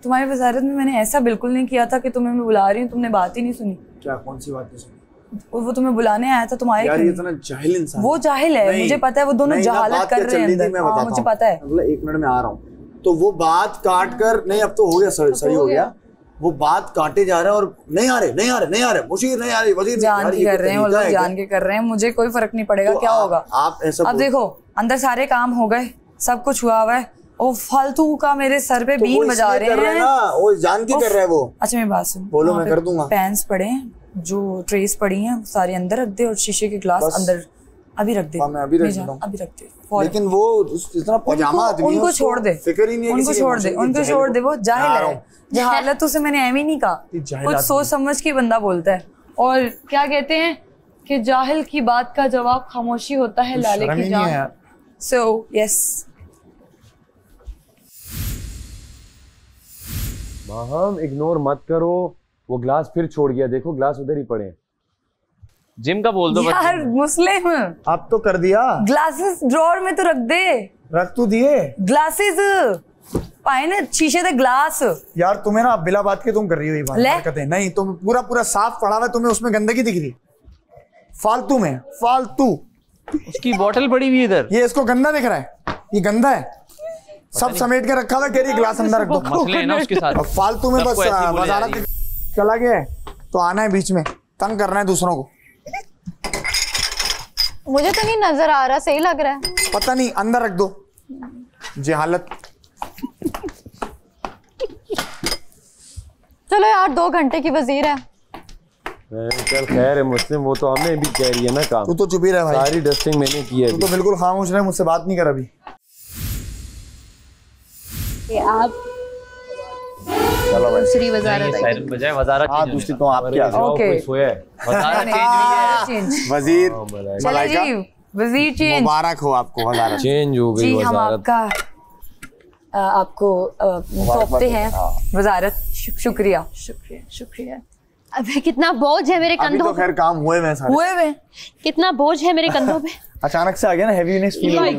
तुम्हारी वजारत में मैंने ऐसा बिल्कुल नहीं किया था कि तुम्हें मैं बुला रही हूँ, तुमने बात ही नहीं सुनी। क्या, कौन सी बात नहीं सुनी? वो तुम्हें बुलाने आया था तुम्हारे। यार ये इतना जाहिल इंसान। वो जाहिल है, मुझे पता है, वो दोनों जहालत कर रहे हैं अंदर। हाँ, मुझे पता है। अगला 1 मिनट में आ रहा हूँ, तो वो बात काट कर, नहीं अब तो हो गया, सही हो गया। वो बात काटे जा रहा है और नहीं आ रहे, मुशीर नहीं आ रही, वजीर जान के कर रहे हैं, वो लोग जान के कर रहे हैं, मुझे कोई फर्क नहीं पड़ेगा। क्या होगा? आप ऐसा अब देखो, अंदर सारे काम हो गए, सब कुछ हुआ हुआ है, वो फालतू का मेरे सर पे बीन बजा रहे हैं। वो जान के कर रहा है वो। अच्छा मेरी बात सुन, बोलो, मैं कर दूंगा। पेन्स पड़े हैं, जो ट्रेस पड़ी हैं सारे अंदर रख दे, और शीशे के ग्लास अंदर अभी रख दे। मैं अभी रख देता हूं। अभी रख दे। लेकिन वो इतना पजामा आदमी है, उनको छोड़ दे, फिक्र ही नहीं है, उनको छोड़ दे, वो जाहिल है। जहालत उसे मैंने एम ही नहीं कहा, कुछ सोच समझ के बंदा बोलता है। और क्या कहते हैं कि जाहिल की बात का जवाब खामोशी होता है लाले की जान। सो यस, हम इग्नोर मत करो। वो ग्लास फिर छोड़ गया, देखो ग्लास उधर ही पड़े हैं। जिम का बोल दो यार मुस्लिम, आप तो कर दिया। ग्लासेस ड्रॉर में तो रख दे। रख तो दिए ग्लासेस, पाए ना शीशे दे ग्लास। यार तुम्हें ना बिला बात के तुम कर रही हो ये बात। नहीं, तुम पूरा साफ पड़ा हुआ है, तुम्हें उसमें गंदगी दिख रही है फालतू में, फालतू। उसकी बोतल पड़ी हुई इधर, ये इसको गंदा दिख रहा है, ये गंदा है, सब समेट के रखा हुआ, कह रही ग्लास अंदर रख दो। मसले है ना उसके साथ। फालतू में बस वजारत चला गया तो आना है बीच में, तंग करना है दूसरों को। मुझे तो नहीं नजर आ रहा, सही लग रहा है। पता नहीं, अंदर रख दो। जहालत। चलो यार, 2 घंटे की वजीर है। चल खैर है मुस्लिम, वो तो हमें भी कह रही है ना काम। तू तो चुप ही रह भाई, सारी डस्टिंग मैंने की है। तू तो बिल्कुल खामोश रहे, मुझसे बात नहीं कर अभी। आप दूसरी वजारत बजाय वजारत हाँ दूसरी तो आप क्या ओके वजीर वजीर चेंज मुबारक हो आपको, वजारत चेंज हो गई। जी हम आपको सौंपते हैं वजारत। शुक्रिया शुक्रिया शुक्रिया। अबे कितना बोझ है मेरे कंधों पे। तो खैर काम हुए सारे। कितना बोझ है मेरे कंधों पे। अचानक से आ गया ना, हेवीनेस फील हो रही।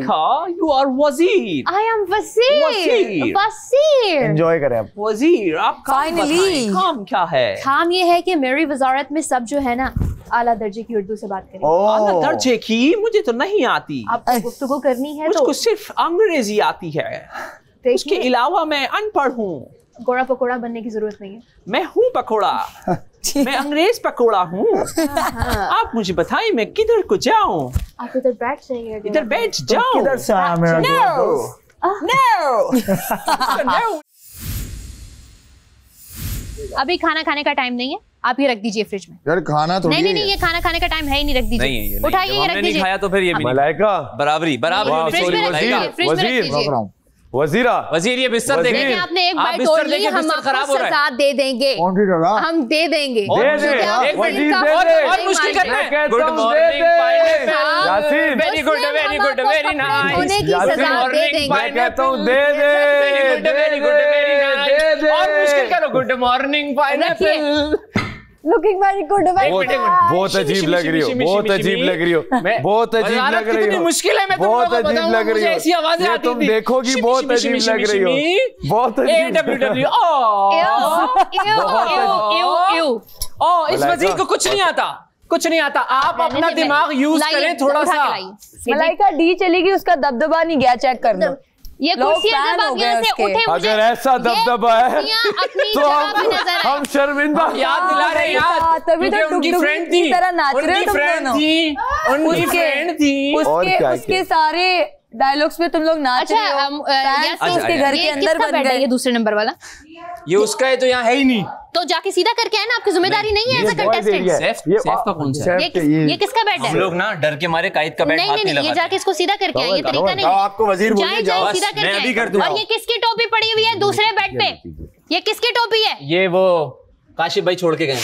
You are वजीर। I am वजीर। वजीर। एंजॉय करें आप। वजीर, आप फाइनली काम क्या है? काम ये है कि मेरी वजारत में सब जो है ना, आला दर्जे की उर्दू से बात करें। आला दर्जे की मुझे तो नहीं आती। आपको गुफ्तगू करनी है तो मुझको सिर्फ अंग्रेजी आती है, उसके अलावा मैं अनपढ़ हूँ। गोड़ा पकोड़ा बनने की जरूरत नहीं है। मैं हूँ पकोड़ा, मैं अंग्रेज पकोड़ा हूँ। आप मुझे बताइए मैं किधर को जाऊँ? आप इधर बैठ जाइए। इधर बैठ जाओ। किधर से आया मेरा दोस्त? अभी खाना खाने का टाइम नहीं है, आप ये रख दीजिए फ्रिज में। यार खाना थोड़ी नहीं, ये खाना खाने का टाइम है ही नहीं, रख दीजिए। उठाइए, ये रख दीजिए। खाया तो फिर ये भी मलाइका बराबरी वजीरा वजीर, ये बिस्तर देखेंगे। आपने एक बार तोड़ ली, हम आपको सजा दे देंगे। कौन सी जगह? हम दे देंगे। और मुश्किल करना है। Good morning Yasin, very good, very good, very nice. होने की सजा दे देंगे। मैं कहता हूँ दे दे, वेरी गुड, वेरी नाइस। और मुश्किल करो, good morning pineapple. Looking very good, बहुत अजीब लग रही हो, बहुत अजीब लग रही हो, बहुत अजीब लग रही हो, मुश्किल है। मैं बहुत अजीब लग रही हो, ऐसी आवाजें आती तुम देखोगी बहुत अजीब लग रही हो, बहुत अजीब। इस वजीर को कुछ नहीं आता, कुछ नहीं आता। आप अपना दिमाग यूज करें थोड़ा सा। मलाइका डी चलेगी, उसका दबदबा नहीं गया, चेक कर दो। ये कुर्सियां जब आप यहाँ से उठे, अगर ऐसा दबदबा है तो हम शर्मिंदा। याद दिला रहे हैं, तभी तो उनकी फ्रेंड थी, तरह नाच रहे हो तुम दोनों। उनकी फ्रेंड थी, उसके सारे डायलॉग्स में तुम लोग नाच रहे हो। उसके घर के अंदर बन गए। ये दूसरे नंबर वाला, ये उसका है तो यहाँ है ही नहीं, तो जाके सीधा करके आए ना, आपकी जिम्मेदारी नहीं है एज अ कंटेस्टेंट। सेफ का कौन सा है? ये किसका बेड है? हम लोग ना डर के मारे कायद का बेड हाथ नहीं लगाते। ये जाके इसको सीधा करके आए, ये तरीका नहीं है। आपको वजीर बोलिए, जाओ सीधा करके मैं अभी कर दूं। और ये किसकी टोपी पड़ी हुई है दूसरे बेड पे? ये किसकी टोपी है? ये वो काशिफ भाई छोड़ के गए,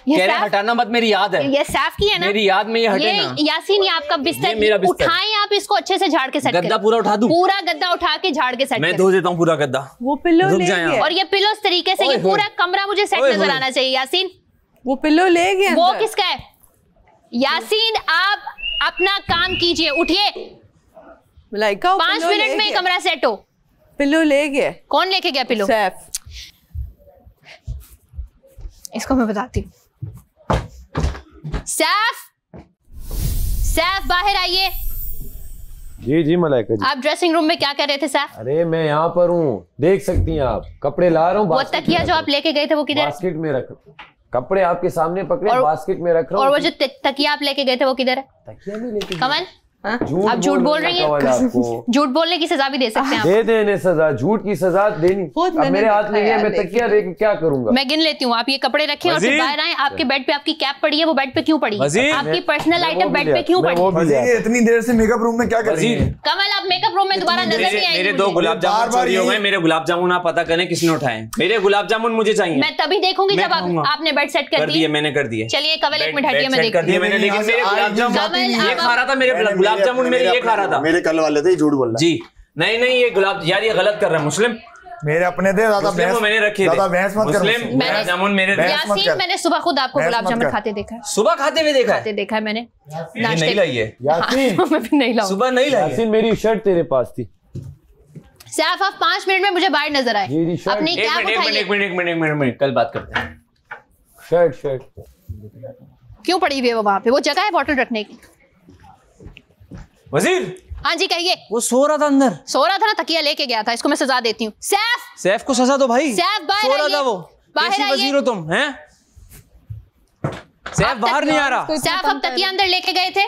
कह रहे हटाना मत, मेरी याद है। ये सैफ की है ना, मेरी याद में ये हटे ना। यासीन, ये आपका बिस्तर, उठाएं आप इसको अच्छे से, झाड़ के सेट करें। गद्दा पूरा उठा दूं? पूरा गद्दा उठा के झाड़ के सेट मैं धो देता हूँ पूरा गद्दा। वो पिल्लो ले गया, और ये पिलो इस तरीके से, ये पूरा कमरा मुझे सेट नजर आना चाहिए। यासीन, वो पिल्लो ले गया। वो किसका है? यासीन, आप अपना काम कीजिए, उठिए। मलाइका 5 मिनट में कमरा सेट हो। पिल्लो ले गया। कौन लेके गया पिल्लो? सैफ। इसको मैं बताती हूँ। सैफ, सैफ बाहर आइए। जी जी मलाइका जी। आप ड्रेसिंग रूम में क्या कर रहे थे सैफ? अरे मैं यहाँ पर हूँ, देख सकती हैं आप, कपड़े ला रहा हूँ। वो तकिया जो आप लेके गए थे वो किधर? बास्केट में रख, कपड़े आपके सामने पकड़े, बास्केट में रख रहा हूँ। और वो जो तकिया आप लेके गए थे वो किधर है? तकिया नहीं लेके। कमल, आप झूठ बोल रही हैं। झूठ बोलने की सजा भी दे सकते हैं। दे देने सजा, झूठ की सजा देनी। अब मेरे हाथ में है, मैं तकिया लेके क्या करूंगा? मैं गिन लेती हूँ। आप ये कपड़े रखें और फिर बाहर आए। आपके बेड पे आपकी कैप पड़ी है, वो बेड पे क्यों पड़ी है? आपकी पर्सनल आइटम बेड पे क्यों पड़ी है? इतनी देर से मेकअप रूम में क्या कर रही है? कमल, आप मेकअप रूम में दोबारा नजर नहीं आएंगे। मेरे 2 गुलाब जामुन चोरी हो गए। मेरे गुलाब जामुन आप पता करें किसने उठाए। मेरे गुलाब जामुन मुझे चाहिए। मैं तभी देखूंगी जब आपने बेड सेट कर दिए। मैंने कर दिए। चलिए कमल, एक मिनट हटिए, मैं देखती हूँ। मैंने, लेकिन मेरे गुलाब जामुन ये खा रहा था, मेरे गुलाब जामुन मेरे ये खा रहा था। मेरे कल वाले थे, झूठ बोल रहा जी। नहीं, ये गुलाब, यार ये गलत कर रहा है मुस्लिम। मेरे अपने थे, ज्यादा बहस मैंने रखे थे, ज्यादा बहस मत कर। मुस्लिम गुलाब जामुन मेरे। यासीन, मैंने सुबह खुद आपको गुलाब जामुन खाते देखा है। सुबह खाते हुए देखा है मैंने। नहीं लाई है यासीन, मैं भी नहीं लाऊं। सुबह नहीं लाई। यासीन, मेरी शर्ट तेरे पास थी। सैफ, आप 5 मिनट में मुझे बाहर नजर आए। अपनी कैप उठाइए। एक मिनट, कल बात करते हैं। शर्ट क्यों पड़ी हुई है वो वहां पे? वो जगह है बॉटल रखने की। वजीर, हाँ जी कहिए। वो सो रहा था अंदर। सो रहा था ना, तकिया लेके गया था। इसको मैं सजा देती हूँ। सैफ को सजा दो भाई। सैफ बाहर सो रहा था वो। बाहर आइए। वजीर हो तुम, हैं? सैफ बाहर नहीं आ रहा। सैफ, अब तकिया अंदर लेके गए थे।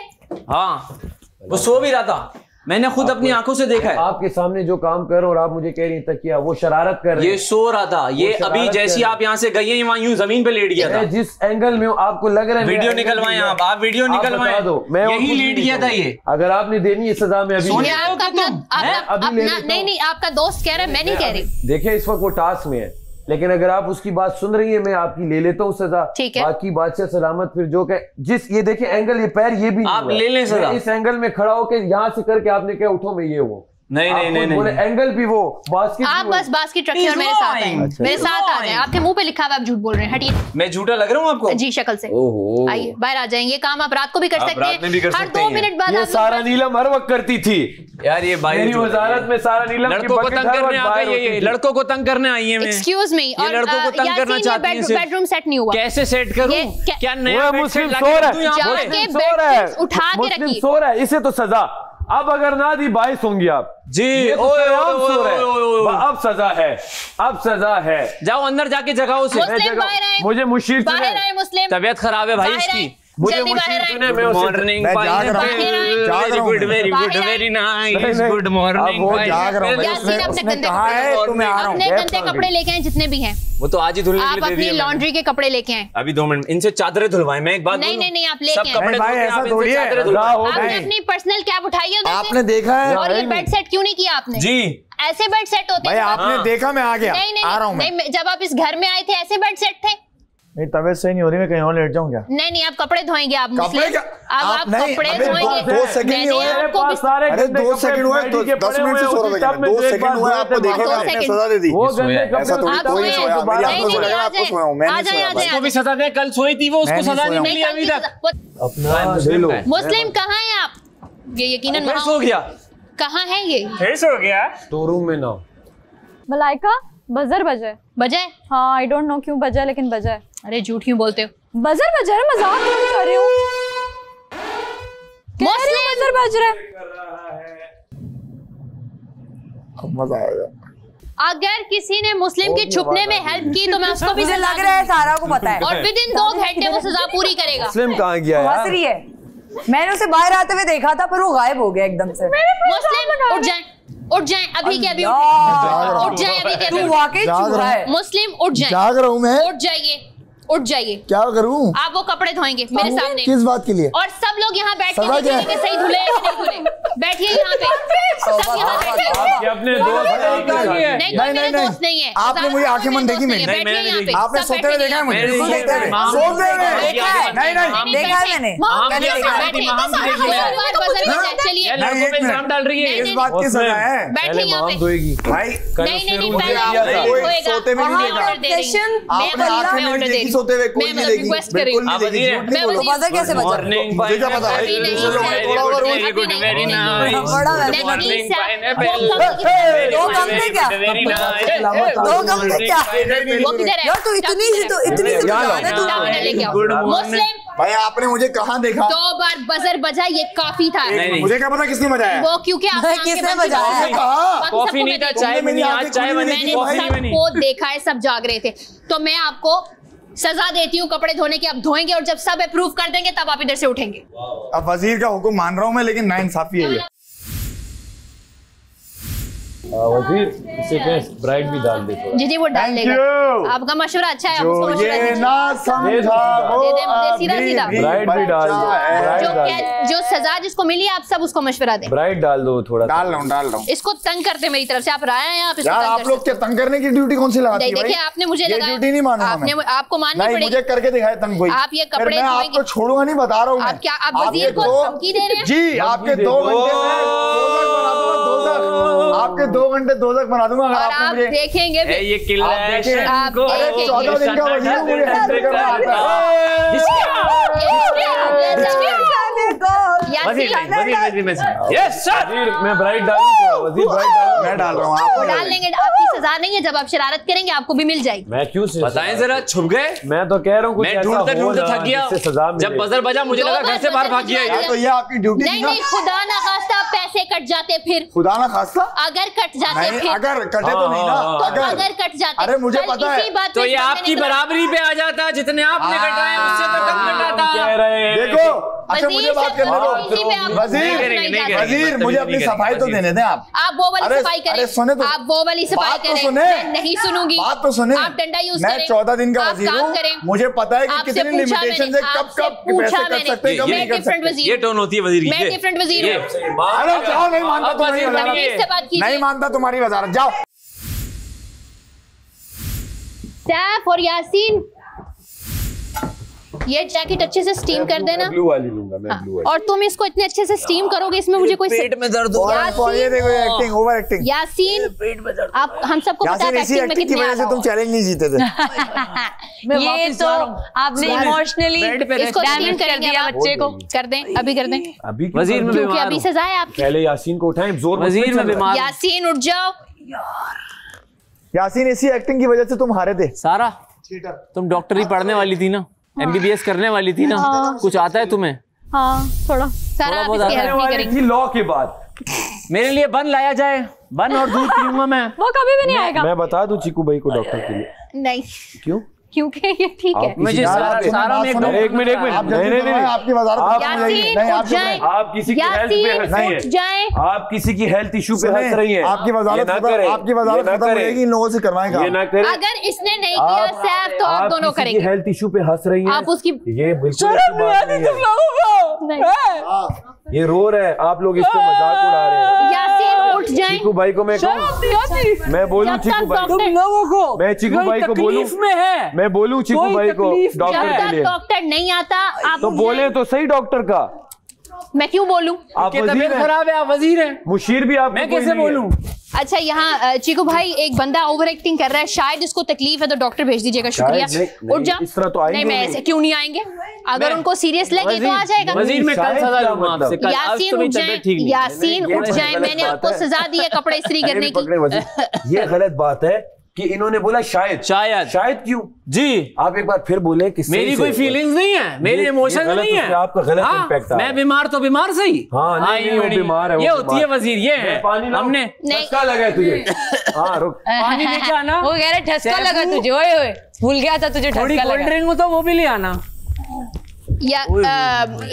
हाँ, वो सो भी रहा था। मैंने खुद अपनी आंखों से देखा है। आपके सामने जो काम कर और आप मुझे कह रही हैं तकिया, वो शरारत कर रहे हैं। ये सो रहा था। ये अभी जैसी आप यहाँ से गई हैं, वहाँ यूं जमीन पे लेट गया था। जिस एंगल में आपको लग रहा है, वीडियो निकलवाएं आप वीडियो निकलवाएं। मैं यही लेट गया था ये। अगर आपने देनी है सजा, मैं अभी नहीं, आपका दोस्त कह रहा है, मैं नहीं कह रही। देखिए इस वक्त वो टास्क में है, लेकिन अगर आप उसकी बात सुन रही है, मैं आपकी ले लेता हूँ सजा। ठीक है। बाकी बादशाह सलामत। फिर जो जिस ये देखे एंगल, ये पैर, ये भी आप ले लें सजा। इस एंगल में खड़ा होकर यहाँ से करके आपने क्या उठो, मैं ये वो नहीं बोले एंगल भी वो बास्केट। आप बस बास्केट रखिए और मेरे साथ आए। मेरे साथ आ जाए। आपके मुंह पे लिखा हुआ, आप झूठ बोल रहे हैं। हटिए। मैं झूठा लग रहा हूँ आपको? जी, शक्ल से। आइए बाहर आ जाएंगे। काम आप रात को भी कर सकते हैं, हर 2 मिनट बाद। ये सारा नीलम हर वक्त करती थी यार। ये मेरी वजारत में सारा नीलम लड़कों को तंग करने आ गई है। लड़कों को तंग करने आई है। एक्सक्यूज मी, और लड़कों को तंग करना चाहती है। बेडरूम सेट नहीं हुआ। कैसे सेट करूं? क्या नया मुस्लिम सो रहा है, उठा के रखिए। सो रहा है, इसे तो सजा। अब अगर ना दी 22 होंगी आप जी। अब सजा है, अब सजा है। जाओ अंदर जाके जगाओ उसे। मुझे मुशीर बाहर आए मुस्लिम। तबीयत खराब है भाई इसकी। जल्दी बाहर आए। गुड मॉर्निंग मैं जाग रहा हूँ, जाग रहा हूँ, very good very nice good morning. वो जाग रहा हूँ, यासीन अपने उसने गंदे कहा है तो मैं आ रहा हूँ। अपने गंदे कपड़े लेके आए जितने भी हैं, वो तो आज ही धुलने के आप लिए दे अपनी दिए लॉन्ड्री के कपड़े लेके आए। अभी 2 मिनट इनसे चादरें धुलवाएं। मैं एक बात नहीं बोलूं? नहीं आप सब लेके कपड़े आए। भाई धो के ऐसा आप इनसे थोड़ी है। चादरें धुलवाएं। आपने अपनी पर्सनल कैब उठाई है उधर से? आपने देखा है और ये बेड सेट क्यों नहीं किया आपने? जी ऐसे बेड सेट होते भाई हैं? आपने देखा, मैं आ गया, नहीं आ रहा हूँ मैं। नहीं, जब आप इस घर में आए थे ऐसे बेड सेट थे? मेरी तबीयत सही नहीं हो रही, मैं कहीं और लेट जाऊँ क्या? नहीं आप कपड़े धोएंगे, आप कपड़े मुस्लिम, क्या? अब आप नहीं, कपड़े अबे धोएंगे। 2 सेकंड नहीं हुए। अरे 2 सेकंड हुए, 10 मिनट से सो रहा था। 2 सेकंड हुए, आपको देखा मैंने सजा दे दी। ऐसा थोड़ी कोई नहीं सोया, मेरी आंखों से लगा आपको सोया हूं, मैं नहीं सोया भाई। उसको भी सजा दे, कल सोई थी वो, उसको सजा नहीं मिली अभी तक। अपना ले लो। मुस्लिम कहाँ है आप? ये यकीनन फिर सो गया। कहाँ है ये? फिर सो गया। स्टोर में ना मलाइका बजर बजे। बजे? हाँ आई डोंट नो क्यों बजा, लेकिन बजा है। अरे झूठ क्यों बोलते हो? बजर बजा है, मजाक नहीं कर रही हूँ। मुस्लिम बजर बज रहा है। मजा आएगा। अगर किसी ने मुस्लिम के छुपने में हेल्प की तो मैं उसको भी मुझे लग रहा है सारा को पता है। और विदिन 2 घंटे वो सजा पूरी करेगा। मुस्लिम कहाँ गया हंस रही है। मैंने उसे बाहर आते हुए देखा था, पर वो गायब हो गया एकदम से। मुस्लिम उठ जाएं, उठ जाएं अभी के अभी, उठ जाएं अभी के अभी। तू वाकई चूहा है। मुस्लिम उठ जाएं, जाग रहा हूँ मैं। उठ जाइए, उठ जाइए। क्या करूँ? आप वो कपड़े धोएंगे मेरे सामने। किस बात के लिए? और सब लोग यहाँ बैठ के सजा क्या देखेंगे कि सही धुले हैं कि नहीं धुले। बैठिए यहाँ पे, सब यहाँ बैठिए। आपके अपने दोस्त नहीं कोई मेरे दोस्त नहीं है। आपने मुझे आंखें मन देखी मैंने? बैठिए यहाँ पे। आपने सोते हुए देखा है मुझे? नहीं सोते हुए देखा है। नहीं देखा है मैंने। चलिए इल्जाम डाल रही है। इस बात की सजा है। बैठिए यहाँ पे। धोएगी भाई नहीं पहले सोते में नहीं देखा। आपने आंखें नहीं देखी सोते हुए, कोई नहीं देखी, बिल्कुल नहीं देखी। झूठ नहीं बोलो। पता कैसे बचा? मॉर्निंग मुझे क्या पता है? Very good very nice morning pineapple दो कम थे क्या? वेरी नाइस 2 कम थे क्या? वो किधर है? यार तू इतनी सी तो गुड मॉर्निंग। मुस्लिम भाई आपने मुझे कहाँ देखा? 2 बार बजर बजा, ये काफी था। मुझे क्या पता किसने बजाया? वो क्योंकि आपने किसने बजाया? कॉफी नहीं था, चाय भी नहीं, आज चाय बनी थी, मैंने कॉफी भी नहीं। सबको देखा है, सब जाग रहे थे। तो मैं आपको सजा देती हूँ कपड़े धोने की, आप धोएंगे और जब सब अप्रूव कर देंगे तब आप इधर से उठेंगे। अब वजीर का हुक्म मान रहा हूँ मैं, लेकिन नाइंसाफी है ये। वजीर इसे क्या ब्राइड भी डाल दे थोड़ा। जी वो डाल Thank देगा। you। आपका मशवरा अच्छा है, आप जो उसको मशवरा ये दीजिए। ना समझा वो दे दे, सीधा सीधा। ब्राइड भी डाल दो, ब्राइड डाल दो। जो सजा जिसको मिली है आप सब उसको मशवरा दें। ब्राइड डाल दो थोड़ा। डाल रहा हूँ। इसको तंग करते मेरी तरफ से, आप राय हैं आप इसको यार तंग आप कर लोग क्या तंग करने की ड्यूटी कौन सी लगाती है? देखिए आपने मुझे ये लगाया, ड्यूटी नहीं मानूंगा आपने मैं। आपको माननी नहीं पड़ेगी। मुझे करके दिखाए तंग कोई। आप ये कपड़े मैं धोएंगे। आपको छोड़ूंगा नहीं, बता रहा हूँ आप क्या आप वजीर को धमकी दे रहे हैं? जी आपके 2 घंटे आपके 2 घंटे दोजख बना दूंगा अगर और आपने आप मुझे। देखेंगे भी। ये किला है आप को देखेंगे। 14 दिन का वजीर हूँ, मुझे हैंडल करना आता यस सर। मैं ब्राइड डालूं, वजीर ब्राइड डालूं। मैं डाल रहा हूँ, आपको डाल लेंगे। आपकी सजा नहीं है, जब आप शरारत करेंगे आपको भी मिल जाएगी। मैं क्यों से बताएं जरा, छुप गए? मैं तो कह रहा हूँ मैं ढूंढते ढूंढते थक गया। जब बजर बजा मुझे लगा घर से बाहर भाग गया। तो ये आपकी ड्यूटी नहीं नहीं, खुदा ना खास्ता पैसे कट जाते फिर। खुदा ना खास्ता अगर कट जाते नहीं, फिर। अगर कटे तो नहीं ना, अगर कट जाते। अरे मुझे कल पता है। इसी बात तो पे ये इस बंदे आपकी ने बराबरी पे आ जाता, जितने आपने कटाए उससे तो कम कटाता। कह रहे हैं देखो अच्छा वजीर मुझे बात से करने दो। इसी पे आप वजीर नहीं करेंगे। वजीर मुझे अपनी सफाई तो देने दें आप। आप वो वाली अरे सफाई करें। अरे सुने तो, आप वो वाली सफाई बात तो करें। सुने। मैं नहीं सुनूंगी। बात तो सुने। आप डंडा यूज मैं करें। 14 दिन का आप वजीर काम हूँ, करें। मुझे पता है कि आपसे कितनी पूछा लिमिटेशन मैंने, से कब आपसे कब पूछा पैसे कर मैंने। सकते हैं, कब मैं नहीं कर डिफरेंट सकते। वजीर ये टोन होती है वजीर की। मैं डिफरेंट वजीर हूँ। अरे जाओ, नहीं मानता तुम्हारी तमीज से बात वजारत, कीजिए। नहीं मानता तुम्हारी वजारत, जाओ। सैफ और यासीन ये जैकेट अच्छे से स्टीम कर देना। ब्लू वाली लूंगा मैं, ब्लू वाली। और तुम इसको इतने अच्छे से स्टीम करोगे, इसमें मुझे कोई पेट में दर्द हो रहा है। ये देखो एक्टिंग, ओवर एक्टिंग। यासीन आप हम सबको पता है इसी एक्टिंग में एक्टिंग की कितने वजह से तुम चैलेंज नहीं जीते थे। ये तो आपने इमोशनली इसको स्टीम डैमेज कर करेंगे दिया आप। बच्चे को। कर दें, अभी कर दें, अभी क्यों वजीर में क्योंकि बीमार अभी हूं। सजा है आपकी। पहले यासीन को उठाएं, जोर मत वजीर में चल रहा है। बीमार हूं। यासीन उठ जाओ। यासीन इसी एक्टिंग की वजह से तुम हारे थे। सारा तुम डॉक्टरी पढ़ने वाली थी ना, MBBS करने वाली थी ना, कुछ आता है तुम्हें? हाँ थोड़ा। सारा आप बहुत इसकी आता हेल्प नहीं करेंगे। थी लॉ के बाद मेरे लिए बन लाया जाए, बन और दूध पीऊंगा मैं। वो कभी भी नहीं आएगा। मैं बता दूं चीकू भाई को डॉक्टर के लिए। नहीं क्यों? क्योंकि ये ठीक है। मुझे सारा में एक मिनट नहीं आपकी वजारत आप किसी की हेल्थ पे हंस रही हैं, आप किसी की हेल्थ इशू पे हंस रही हैं। आपकी वजारत खत्म होगी, इन लोगों से करवाएंगे। ये ना करें। अगर इसने नहीं किया सैफ तो आप दोनों करेंगे। हेल्थ इशू पे हंस रही हैं आप उसकी ये बिल्कुल ये रो रहे हैं, आप लोग इस पे मजाक उड़ा रहे हैं। यासीन उठ जाएं। चीकू भाई को मैं बोलूं चीकू भाई को, मैं चीकू भाई को बोलूं, मैं बोलूं चीकू भाई को डॉक्टर के लिए। डॉक्टर नहीं आता आप तो बोले तो सही डॉक्टर का। मैं क्यों बोलूं? आप वजीर खराब है, आप वजीर हैं। मुशीर भी आप, मैं कैसे बोलूं? अच्छा यहाँ चीकू भाई एक बंदा ओवर एक्टिंग कर रहा है, शायद इसको तकलीफ है तो डॉक्टर भेज दीजिएगा। शुक्रिया। उठ जा। इस तरह तो आएंगे नहीं, मैं ऐसे क्यों नहीं आएंगे? अगर उनको सीरियस लगे तो आ जाएगा। वजीर में कल सजा लूंगा आपसे। यासीन उठ जाए, यासीन उठ जाए, मैंने आपको सजा दी है कपड़े इस्त्री करने की। ये गलत बात है कि इन्होंने बोला शायद क्यों जी? आप एक बार फिर बोले कि मेरी कोई फीलिंग्स नहीं है, मेरी इमोशन नहीं है। आपका गलत इम्पैक्ट। मैं बीमार तो बीमार सही। बीमार है, ये होती है वजीर। ये है हमने ठसका लगा तुझे। हाँ रुक, पानी लेके आना। वो कह रहे ठसका लगा तुझे, ओए भूल गया था तुझे ठसका लगा। कोल्ड ड्रिंक हो तो वो भी ले आना। या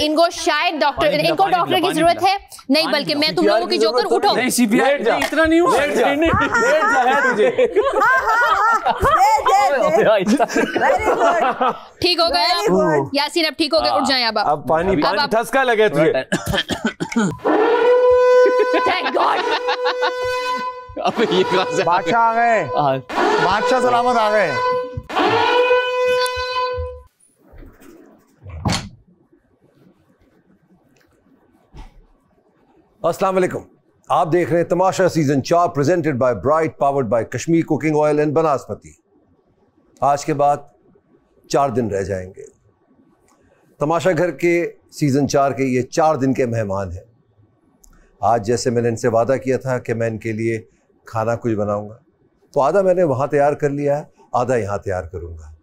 इनको शायद डॉक्टर, इनको डॉक्टर की जरूरत है नहीं, बल्कि मैं तुम लोगों की जोकर उठो। नहीं सीपीआर इतना नहीं हुआ। ठीक हो गया यासीन, अब ठीक हो गए, उठ जाए। अब पानी ठसका लगे तुझे। Thank God. अब ये बादशाह आ गए, बादशाह सलामत आ गए। अस्सलाम वालेकुम, आप देख रहे हैं Tamasha season 4 presented by Bright, powered by Kashmir cooking oil and Banaspati. आज के बाद 4 दिन रह जाएंगे। तमाशा घर के सीजन 4 के ये 4 दिन के मेहमान हैं। आज जैसे मैंने इनसे वादा किया था कि मैं इनके लिए खाना कुछ बनाऊंगा, तो आधा मैंने वहाँ तैयार कर लिया है, आधा यहाँ तैयार करूँगा।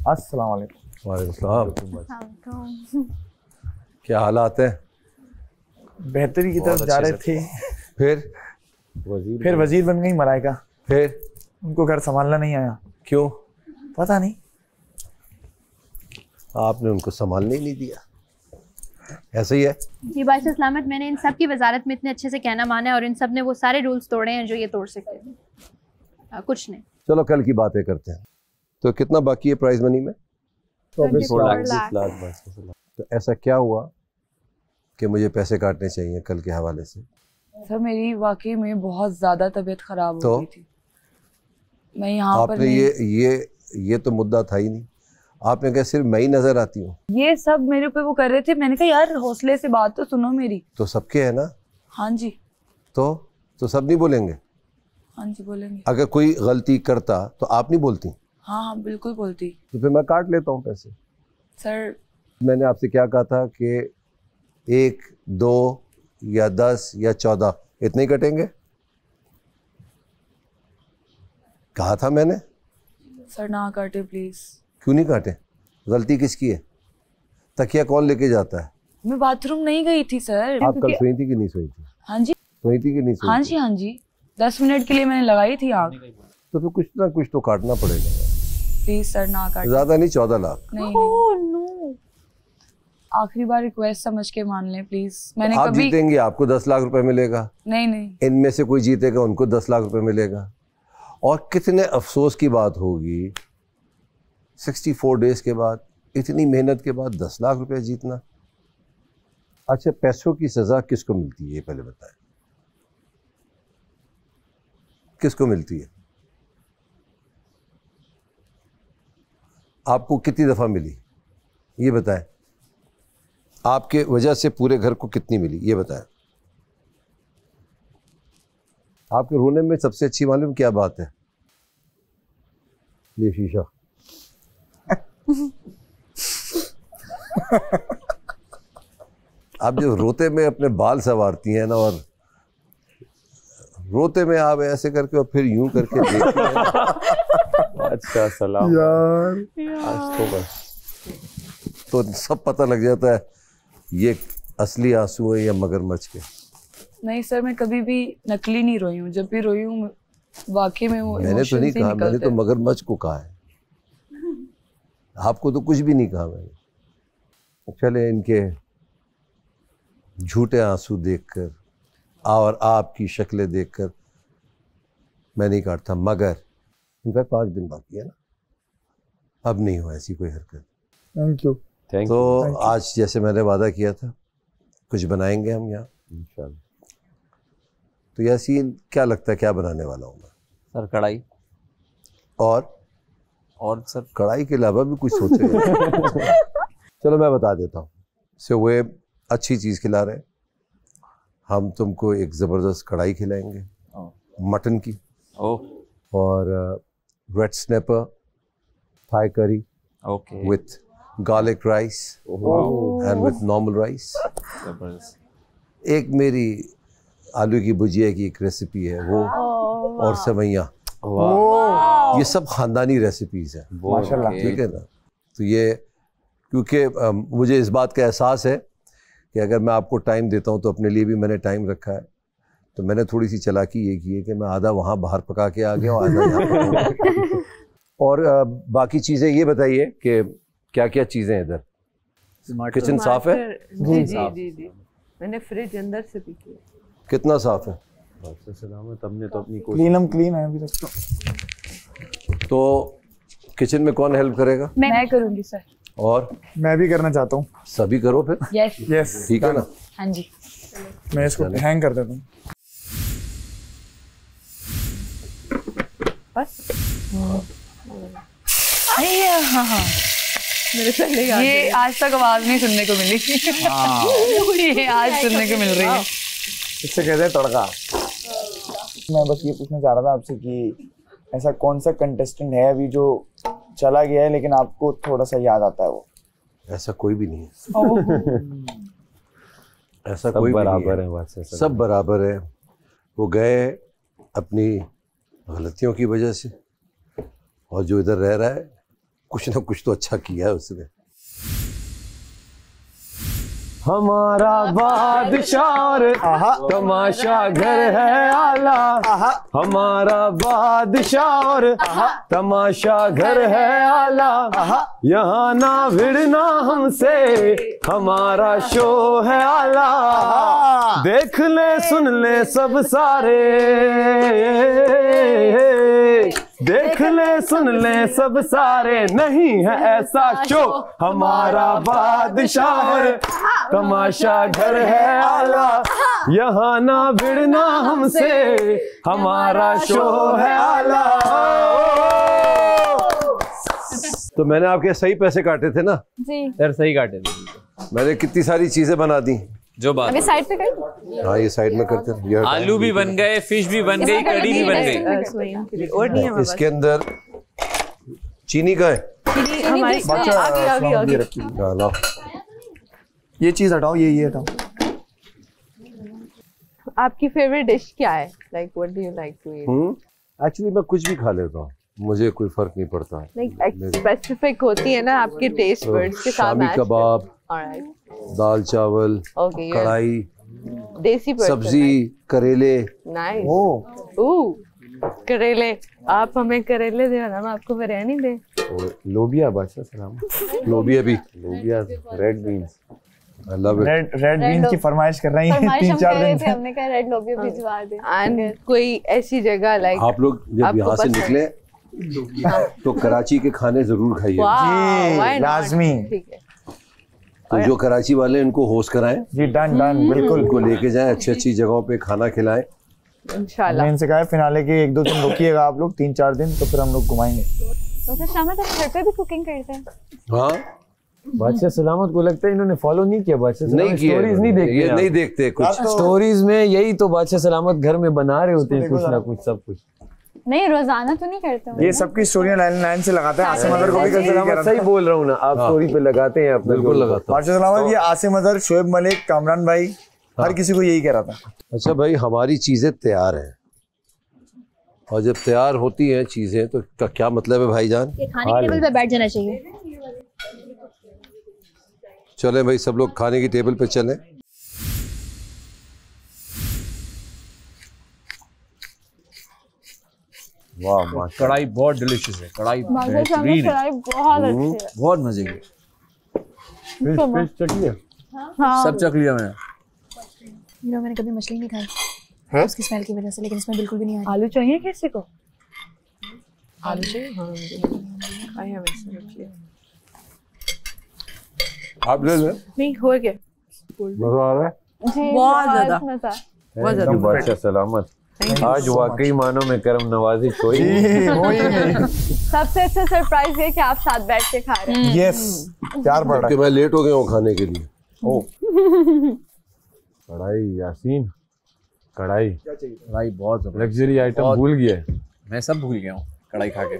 अस्सलाम वालेकुम। वालेकुम सलाम। क्या हालात हैं? बेहतरी की तरफ जा रहे थे, फिर वजीर बन गई मलाइका। फिर उनको घर संभालना नहीं आया। क्यों? पता नहीं, आपने उनको संभालने ही नहीं दिया। ऐसे ही है जी बादशाह सलामत। मैंने इन सब की वजारत में इतने अच्छे से कहना माना है और इन सब ने वो सारे रूल्स तोड़े हैं जो ये तोड़ सकते हैं। कुछ नहीं। चलो कल की बातें करते हैं। तो कितना बाकी है प्राइज मनी में? 24 लाख। तो ऐसा क्या हुआ कि मुझे पैसे काटने चाहिए कल के हवाले से? सर मेरी वाकई में बहुत ज्यादा तबीयत खराब हो गई थी। मैं यहाँ पर ये तो मुद्दा था ही नहीं। आपने कहा सिर्फ मैं ही नजर आती हूँ। ये सब मेरे पे वो कर रहे थे। मैंने कहा यार हौसले से बात तो सुनो मेरी। तो सबके है ना? हाँ जी। तो सब नहीं बोलेंगे? हाँ जी बोलेंगे। अगर कोई गलती करता तो आप नहीं बोलती? हाँ हाँ बिल्कुल बोलती। तो फिर मैं काट लेता हूँ पैसे। सर मैंने आपसे क्या कहा था कि 1, 2 या 10 या 14 इतने ही कटेंगे? कहा था मैंने। सर ना काटे प्लीज। क्यों नहीं काटे? गलती किसकी है? तकिया कौन लेके जाता है? मैं बाथरूम नहीं गई थी सर। आप कल सोई थी कि नहीं सोई थी? हाँ जी सोई थी कि नहीं सोई? हाँ जी हाँ जी 10 मिनट के लिए मैंने लगाई थी आँख। तो फिर कुछ ना कुछ तो काटना पड़ेगा। प्लीज सर ना काटे। ज्यादा नहीं 14 लाख। नहीं आखिरी बार रिक्वेस्ट समझ के मान लें प्लीज। मैंने आप कभी जीतेंगे आपको 10 लाख रुपए मिलेगा। नहीं इनमें से कोई जीतेगा उनको 10 लाख रुपए मिलेगा। और कितने अफसोस की बात होगी 64 डेज के बाद, इतनी मेहनत के बाद 10 लाख रुपए जीतना। अच्छा पैसों की सजा किसको मिलती है ये पहले बताएं, किसको मिलती है? आपको कितनी दफा मिली ये बताएं। आपके वजह से पूरे घर को कितनी मिली ये बताएं। आपके रोने में सबसे अच्छी मालूम क्या बात है? ये शीशा। आप जब रोते में अपने बाल संवारती हैं ना, और रोते में आप ऐसे करके और फिर यूं करके देखती हैं। अच्छा सलाम यार आज तो बस तो सब पता लग जाता है ये असली आंसू है या मगरमच्छ के? नहीं सर, मैं कभी भी नकली नहीं रोई हूँ। जब भी रोई हूँ वाकई में वो मैंने तो नहीं कहा, मैंने तो मगरमच्छ को कहा है, आपको तो कुछ भी नहीं कहा मैंने। चले, इनके झूठे आंसू देखकर और आपकी शक्लें देखकर मैं नहीं काटता, मगर इनका 5 दिन बाकी है ना, अब नहीं हो ऐसी कोई हरकत। Thank you. तो आज जैसे मैंने वादा किया था कुछ बनाएंगे हम यहाँ इंशाल्लाह। तो यासीन क्या लगता है क्या बनाने वाला हूँ मैं? सर कढ़ाई। और सर कढ़ाई के अलावा भी कुछ सोचे? चलो मैं बता देता हूँ। सो वे अच्छी चीज़ खिला रहे हैं, हम तुमको एक ज़बरदस्त कढ़ाई खिलाएंगे मटन की, और red snapper Thai curry with garlic rice and with normal rice. एक मेरी आलू की भुजिया की एक रेसिपी है वो, और सेवैयाँ। ये सब खानदानी रेसिपीज है माशाल्लाह, ठीक है ना। तो ये क्योंकि मुझे इस बात का एहसास है कि अगर मैं आपको टाइम देता हूँ तो अपने लिए भी मैंने टाइम रखा है, तो मैंने थोड़ी सी चालाकी ये की है कि मैं आधा वहाँ बाहर पका के आ गया और आधा यहाँ पका। और बाकी चीज़ें ये बताइए कि क्या क्या चीज़ें इधर? किचन साफ है? जी जी जी जी, मैंने फ्रिज अंदर से भी किया। कितना साफ है? सलामत, हमने तो अपनी क्लीन है अभी तक। तो किचन में कौन हेल्प करेगा? मैं करूँगी सर। और मैं भी करना चाहता हूँ। सभी करो फिर। यस ठीक है ना। हाँ जी, मैं इसको हैंग कर देता हूँ बस। हाँ, मेरे पहले ये आज तक आवाज नहीं सुनने को मिली। ये आज सुनने को मिल रही है। इससे कहते हैं तड़का। मैं बस ये पूछना चाह रहा था आपसे कि ऐसा कौन सा कंटेस्टेंट है अभी जो चला गया है लेकिन आपको थोड़ा सा याद आता है? वो ऐसा कोई भी नहीं है। ऐसा कोई बराबर है, सब बराबर है। वो गए अपनी गलतियों की वजह से, और जो इधर रह रहा है कुछ ना कुछ तो अच्छा किया है उसने। हमारा बादशाह तमाशा घर है आला, हमारा बादशाह तमाशा घर है आला, यहाँ ना भिड़ना हमसे हमारा शो है आला, देख ले सुन ले सब सारे, देख ले सुन ले सब सारे, नहीं है ऐसा शो हमारा बादशाह तमाशा घर है आला, यहाँ ना भिड़ना हमसे हमारा शो है आला। तो मैंने आपके सही पैसे काटे थे ना? जी सर सही काटे थे। मैंने कितनी सारी चीजें बना दी। जो बात अभी साइड पे कर। हाँ ये साइड में करते हैं। आलू भी बन गए, फिश भी बन गई, कड़ी भी बन गई। और नहीं है इसके अंदर चीनी का है। हमारी आगे डालो। ये चीज हटाओ, ये हटाओ। आपकी फेवरेट डिश क्या है? Like what do you like to eat? Actually मैं कुछ भी खा लेता हूँ, मुझे कोई फर्क नहीं पड़ता। लाइक स्पेसिफिक होती है ना आपके टेस्ट बड्स के साथ। शामी कबाब, दाल चावल, कढ़ाई, देसी सब्जी, करेले। नाइस। करेले, आप हमें करेले दे, हम आपको बिरयानी दे। लोबिया बादशाह सलाम। लोबिया भी, लोबिया, red beans. I love it. Red beans की फरमाइश कर रही हैं 3-4 दिन से। हमने कहा रेड लोबिया भिजवा दे। एंड कोई ऐसी जगह लाइक आप लोग जब यहाँ से निकले तो कराची के खाने जरूर खाइए जी, लाजमी। ठीक है। तो जो कराची वाले इनको होस्ट कराएं जी, डन बिल्कुल। उनको लेके जाएं, अच्छी जगहों पे खाना खिलाएं इंशाल्लाह। इनसे कहा फिनाले के 1-2 दिन रुकिएगा आप लोग, 3-4 दिन, तो फिर हम लोग घुमाएंगे। तो शामत आप घर पे भी कुकिंग करते हैं? हाँ, बादशाह सलामत को लगता है इन्होंने फॉलो नहीं किया। बादशाह नहीं किया, स्टोरीज नहीं देखते, ये नहीं देखते कुछ स्टोरीज में। यही तो बादशाह सलामत घर में बना रहे होते हैं कुछ ना कुछ, सब कुछ। नहीं, रोजाना तो नहीं करते। ये सबकी स्टोरियां लाइन से लगाते हैं। आसिम अजहर को भी सलामत सही बोल रहा हूँ ना, आप स्टोरी पे लगाते हैं। बिल्कुल लगाता हूँ। बादशाह सलामत, ये आसिम अजहर, शोएब मलिक, कामरान भाई, हर किसी को यही कह रहा था। अच्छा भाई, हमारी चीजें तैयार हैं, और जब तैयार होती हैं चीजें तो क्या मतलब है भाईजान? खाने के टेबल पे बैठ जाना चाहिए। चलें भाई, सब लोग खाने की टेबल पे चलें। वाह माशाल्लाह, कढ़ाई बहुत डिलीशियस है, कढ़ाई बेहतरीन है, बहुत अच्छी है। बहुत मजे की। फिश चख लिया? हाँ। सब चख लिया मैंने। मैंने कभी मछली नहीं खाई है? उसकी स्मेल की वजह से, लेकिन इसमें बिल्कुल भी नहीं आ रही। आलू चाहिए किसी को? आलू चाहिए? हाँ खाए हैं वैसे रख लिया। आप ले ले। नहीं हो गया। मजा आ रहा है? जी बहुत ज्यादा। मजा। थैंक यू बादशाह सलामत। आज वाकई मानो में करम नवाजी हुई। सबसे अच्छा सरप्राइज ये कि आप साथ बैठ के खा रहे हैं। यस, प्यार बढ़ रहा है। मैं लेट हो गया हूँ खाने के लिए। ओ कढ़ाई यासीन, कढ़ाई कढ़ाई बहुत लग्जरी आइटम भूल गया। मैं सब भूल गया हूँ कढ़ाई खा के।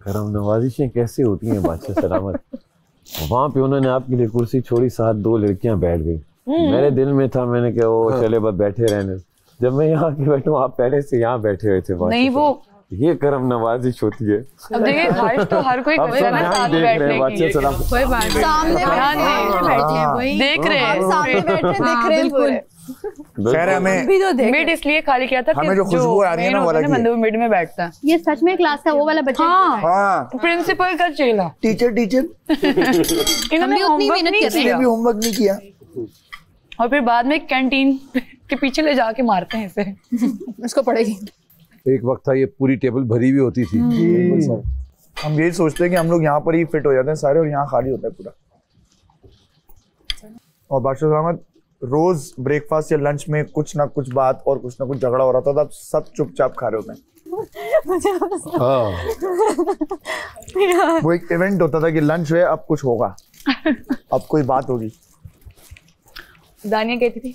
करम नवाजिशें कैसे होती हैं बादशाह सलामत। वहाँ पे उन्होंने आपके लिए कुर्सी छोड़ी, साथ 2 लड़कियां बैठ गई। मेरे दिल में था, मैंने कहा वो चले बस बैठे रहने। जब मैं यहाँ के बैठूं, आप पहले से यहाँ बैठे हुए थे। नहीं वो ये करम नवाजिश होती है। अब देखिए ख्वाहिश तो हर कोई करेगा ना साथ बैठने की। कोई बात नहीं, सामने बैठे हैं वही, देख रहे हैं, सामने बैठे दिख रहे हैं पूरे। खैर हमें भी तो देख मिड इसलिए खाली किया था कि हमें जो खुशबू आ रही है ना वो अलग बंदे मिड में बैठता है। ये सच में क्लास का वो वाला बच्चा? हाँ, प्रिंसिपल का चेला। टीचर इन्होंने उतनी होमवर्क मेहनत नहीं कर रहे किया भी होमवर्क नहीं किया और फिर बाद में कैंटीन के पीछे ले जाके मारते हैं इसे। उसको पड़ेगी। एक वक्त था ये पूरी टेबल भरी हुई होती थी। हम यही सोचते हैं कि हम लोग यहाँ पर ही फिट हो जाते हैं सारे और यहाँ खाली होता है पूरा। और बादशाह सलामत रोज ब्रेकफास्ट या लंच में कुछ ना कुछ बात और कुछ ना कुछ झगड़ा हो रहा था, तब सब चुपचाप खा रहे होते हैं। वो एक इवेंट होता था कि लंच है, अब कुछ होगा, अब कोई बात होगी। दानिया कहती थी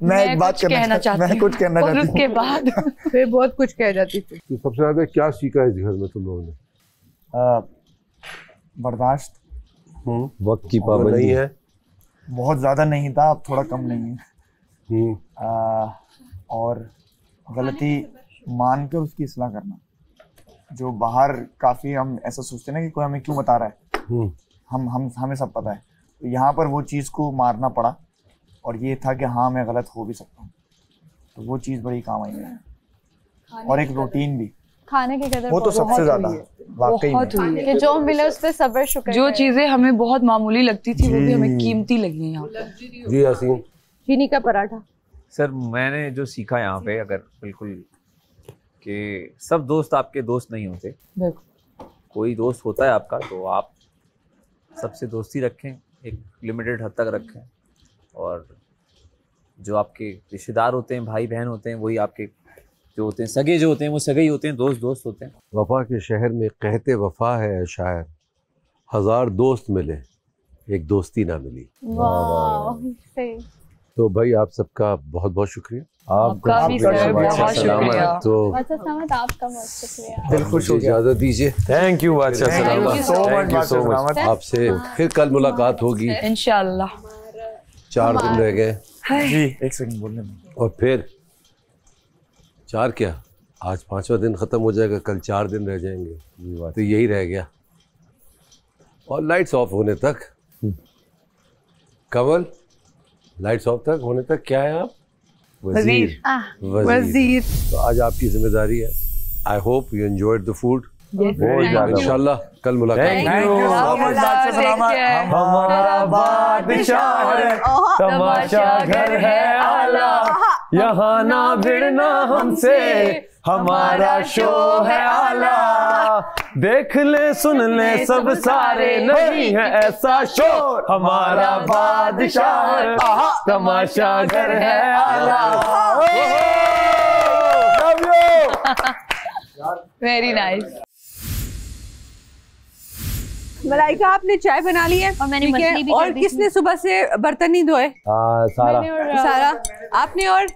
मैं एक बात कहना चाहती हूँ, मैं कुछ कहना चाहती हूँ। उसके बाद फिर बहुत कुछ कह जाती थी। तो सबसे ज्यादा क्या सीखा इस घर में तुम लोगों ने? बर्दाश्त, वक्त की पाबंदी नहीं है। बहुत ज्यादा नहीं था, अब थोड़ा कम नहीं है। और गलती मानकर उसकी इस्लाह करना। जो बाहर काफी हम ऐसा सोचते हैं ना कि कोई हमें क्यों बता रहा है, हमें सब पता है। तो यहाँ पर वो चीज़ को मारना पड़ा और ये था कि हाँ मैं गलत हो भी सकता हूँ, तो वो चीज़ बड़ी काम आई है। और एक रूटीन भी, खाने की कदर वो तो सबसे ज्यादा वाकई में कि जो मिले उस पे सब्र शुक्र। जो चीजें हमें बहुत मामूली लगती थी वो भी हमें कीमती लगी हैं यहाँ पर। जी यासीन। चीनी का पराठा। सर मैंने जो सीखा यहाँ पे, अगर बिल्कुल कि सब दोस्त आपके दोस्त नहीं होते, कोई दोस्त होता है आपका तो आप सबसे दोस्ती रखें, एक लिमिटेड हद तक रखें। और जो आपके रिश्तेदार होते हैं, भाई बहन होते हैं, वही आपके जो होते हैं, सगे जो होते हैं वो सगे ही होते हैं, दोस्त दोस्त होते हैं। वफा के शहर में कहते वफा है शायर, 1000 दोस्त मिले एक दोस्ती ना मिली। वाह। तो भाई आप सबका बहुत बहुत शुक्रिया। आपका भी सर बहुत शुक्रिया। तो अच्छा समझ, आपका बहुत शुक्रिया। दिल खुश हो गया। इजाजत दीजिए। थैंक यू बादशाह सलामत, थैंक यू सो मच। आपसे फिर कल मुलाकात होगी इंशाल्लाह। 4 दिन रह गए जी, एक सेकंड बोलने में। और फिर 4 क्या, आज 5वां दिन खत्म हो जाएगा, कल 4 दिन रह जाएंगे। तो यही रह गया। और लाइट्स ऑफ होने तक, कमल लाइट्स ऑफ तक होने तक क्या है आप? वजीर। वजीर। तो आज आपकी जिम्मेदारी है। I hope you enjoyed the food. इंशाल्लाह कल मुलाकात। हमारा बादशाह है, तमाशा घर है आला, यहाँ ना भिड़ना हमसे, हमारा शो है आला। देख ले सुन ले सब सारे, नहीं है ऐसा शोर, हमारा बादशाह है, तमाशा घर है आला। Very nice. मलाइका आपने चाय बना ली है और मैंने ठीक है? मछली भी और कर दी किसने सुबह से बर्तन नहीं धोए? सारा आपने और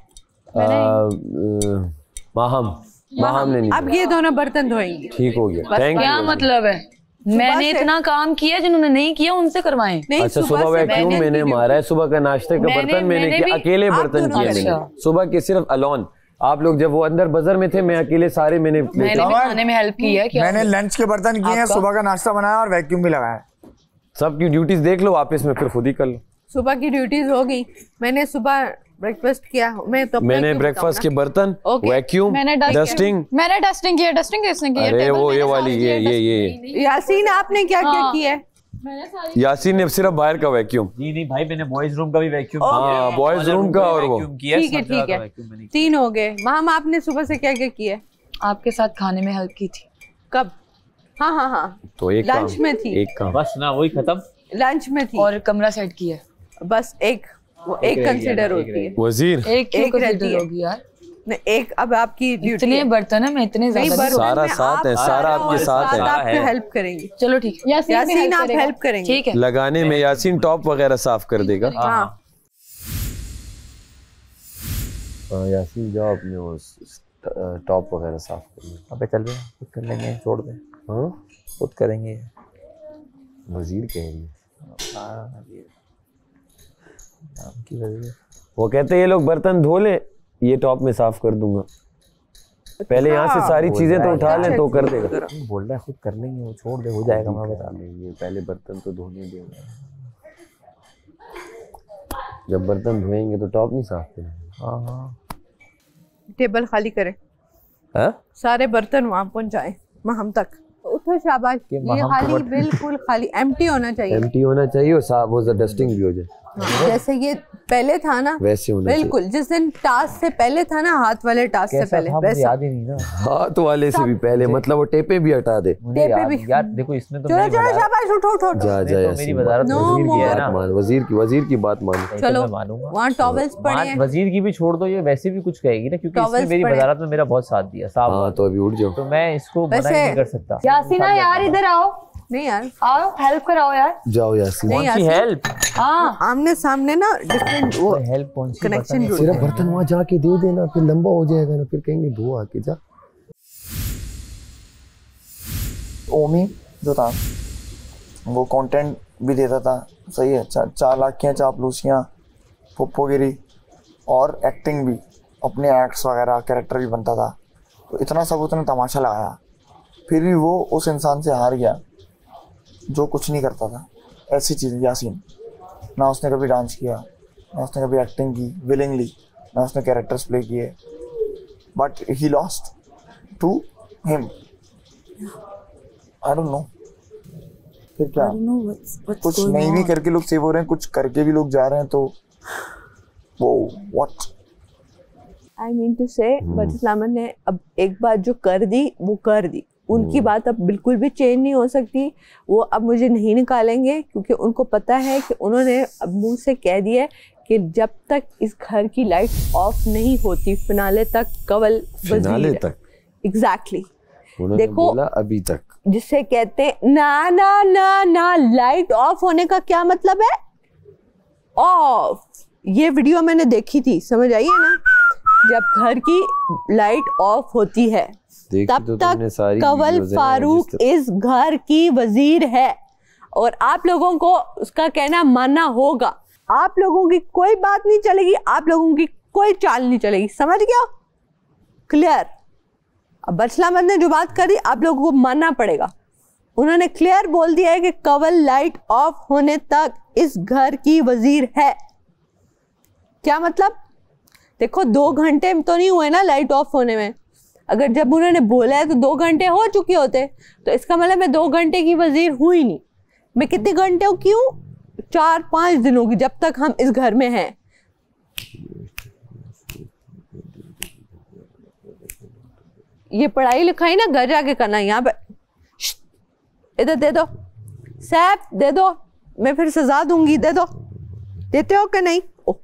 माहम ने नहीं। अब ये दोनों बर्तन धोएंगे। ठीक हो गया, थैंक क्या यू। मतलब है? मैंने इतना काम किया, जिन्होंने नहीं किया उनसे करवाएं। अच्छा सुबह वैक्यूम मैंने मारा है, सुबह का नाश्ते का बर्तन मैंने किया, अकेले बर्तन किया मैंने सुबह के, सिर्फ अलोन। आप लोग जब वो अंदर बजर में थे, मैं अकेले सारे मैंने भी खाने में हेल्प की है। क्या मैंने लंच के बर्तन किए हैं, सुबह का नाश्ता बनाया और वैक्यूम भी लगाया। सबकी ड्यूटीज देख लो वापस में, फिर खुद ही कर लो। सुबह की ड्यूटीज हो गई। मैंने सुबह ब्रेकफास्ट किया मैं तो मैंने ब्रेकफास्ट के बर्तन वैक्यूम डस्टिंग मैंने डस्टिंग किया। डस्टिंग किसने की? अरे वो ये वाली ये यासीन आपने क्या क्या किया है? यासीन ने सिर्फ बाहर का वैक्यूम। नहीं भाई मैंने बॉयज रूम का भी वैक्यूम हाँ बॉयज रूम का और वो ठीक है ठीक है 3 हो गए। माम आपने सुबह से क्या क्या किया? आपके साथ खाने में हेल्प की थी। कब? हाँ तो एक लंच में थी। एक काम बस ना वही खत्म। लंच में थी और कमरा सेट किया। बस एक कंसिडर होती है। वजीर एक कंसिडर होगी यार। नहीं एक अब आपकी इतने बर्तन है मैं इतने ज्यादा सारा साथ है सारा आपके साथ है आपको हेल्प करेंगे। चलो ठीक है यासीन आप हेल्प करेंगे ठीक है। लगाने में यासीन टॉप वगैरह साफ कर देगा। हाँ यासीन जाओ अपने वो टॉप वगैरह साफ कर लो। अबे चल रहे खुद कर लेंगे छोड़ दे। हाँ खुद करेंगे। वजीर कह रही है। वो कहते ये लोग बर्तन धो ले ये टॉप में साफ कर दूंगा। पहले यहाँ से सारी चीजें तो उठा ले तो कर देगा। बोल रहा है खुद कर लेंगे वो छोड़ दे हो जाएगा मैं बता ये पहले बर्तन तो धोने देंगे। जब बर्तन धोएंगे तो टॉप नहीं साफ करेंगे। हाँ टेबल खाली करें सारे बर्तन वहाँ पहुँचाए हम तक। उठो शाबाश ये खाली बिल्कुल खाली एम्प्टी होना चाहिए। एम्प्टी होना चाहिए और साफ वो डस्टिंग भी हो जाए। जैसे ये पहले था ना वैसे होना बिल्कुल जिस दिन टास्क से पहले था ना हाथ वाले टास्क से पहले वैसे याद ही नहीं ना। हाथ वाले से भी पहले मतलब वो टेपे भी हटा दे। टेपे भी यार देखो इसने तो चलो चलो शाबाश उठो उठो जा जा मेरी वजारत वजीर की बात मान। चलो वहाँ टॉवेल्स पड़े हैं। वजीर की भी छोड़ दो ये वैसे भी कुछ कहेगी ना क्योंकि इसने मेरी वजारत में मेरा बहुत साथ दिया साहब। हाँ तो अभी उठ जाओ। तो मैं इसको मना नहीं कर सकता। यासीना यार इधर आओ। नहीं यार आओ हेल्प कराओ यार। जाओ यासीन। कौन सी हेल्प? हाँ आमने सामने ना डिफरेंट वो हेल्प कौन सी कनेक्शन सिर्फ बर्तन वहाँ जाके दे देना फिर लंबा हो जाएगा ना फिर कहेंगे धो आके जा। ओमी जो था वो कंटेंट भी देता था सही है। चालाकियाँ चापलूसियाँ फुप्पोगिरी और एक्टिंग भी अपने एक्ट्स वगैरह कैरेक्टर भी बनता था। तो इतना सब उसने तमाशा लगाया फिर भी वो उस इंसान से हार गया जो कुछ नहीं करता था। ऐसी चीज़ यासीन ना उसने कभी डांस किया ना उसने कभी एक्टिंग की विलिंगली ना उसने कैरेक्टर्स प्ले किए but he lost to him. I don't know फिर क्या कुछ नहीं भी करके लोग सेव हो रहे हैं कुछ करके भी लोग जा रहे हैं तो वो व्हाट आई मीन टू से बदइस्लामत ने अब एक बात जो कर दी वो कर दी। उनकी बात अब बिल्कुल भी चेंज नहीं हो सकती। वो अब मुझे नहीं निकालेंगे क्योंकि उनको पता है कि उन्होंने अब मुंह से कह दिया है कि जब तक इस घर की लाइट ऑफ नहीं होती फिनाले तक कवल फिनाले तक एग्जैक्टली देखो बोला अभी तक जिसे कहते हैं ना ना ना ना लाइट ऑफ होने का क्या मतलब है ऑफ। ये वीडियो मैंने देखी थी समझ आइए ना। जब घर की लाइट ऑफ होती है तब तो तक कवल फारूक इस घर की वजीर है और आप लोगों को उसका कहना मानना होगा। आप लोगों की कोई बात नहीं चलेगी आप लोगों की कोई चाल नहीं चलेगी समझ गया क्लियर। अब बदइस्लामत ने जो बात करी आप लोगों को मानना पड़ेगा। उन्होंने क्लियर बोल दिया है कि कवल लाइट ऑफ होने तक इस घर की वजीर है। क्या मतलब देखो 2 घंटे तो नहीं हुए ना लाइट ऑफ होने में। अगर जब उन्होंने बोला है तो 2 घंटे हो चुके होते तो इसका मतलब मैं 2 घंटे की वजीर हुई नहीं। मैं कितने घंटे की हूँ 4-5 दिनों की जब तक हम इस घर में हैं। ये पढ़ाई लिखाई ना घर जाके करना। यहाँ पे इधर दे दो सैप दे दो मैं फिर सजा दूंगी दे दो। देते हो कि नहीं? ओ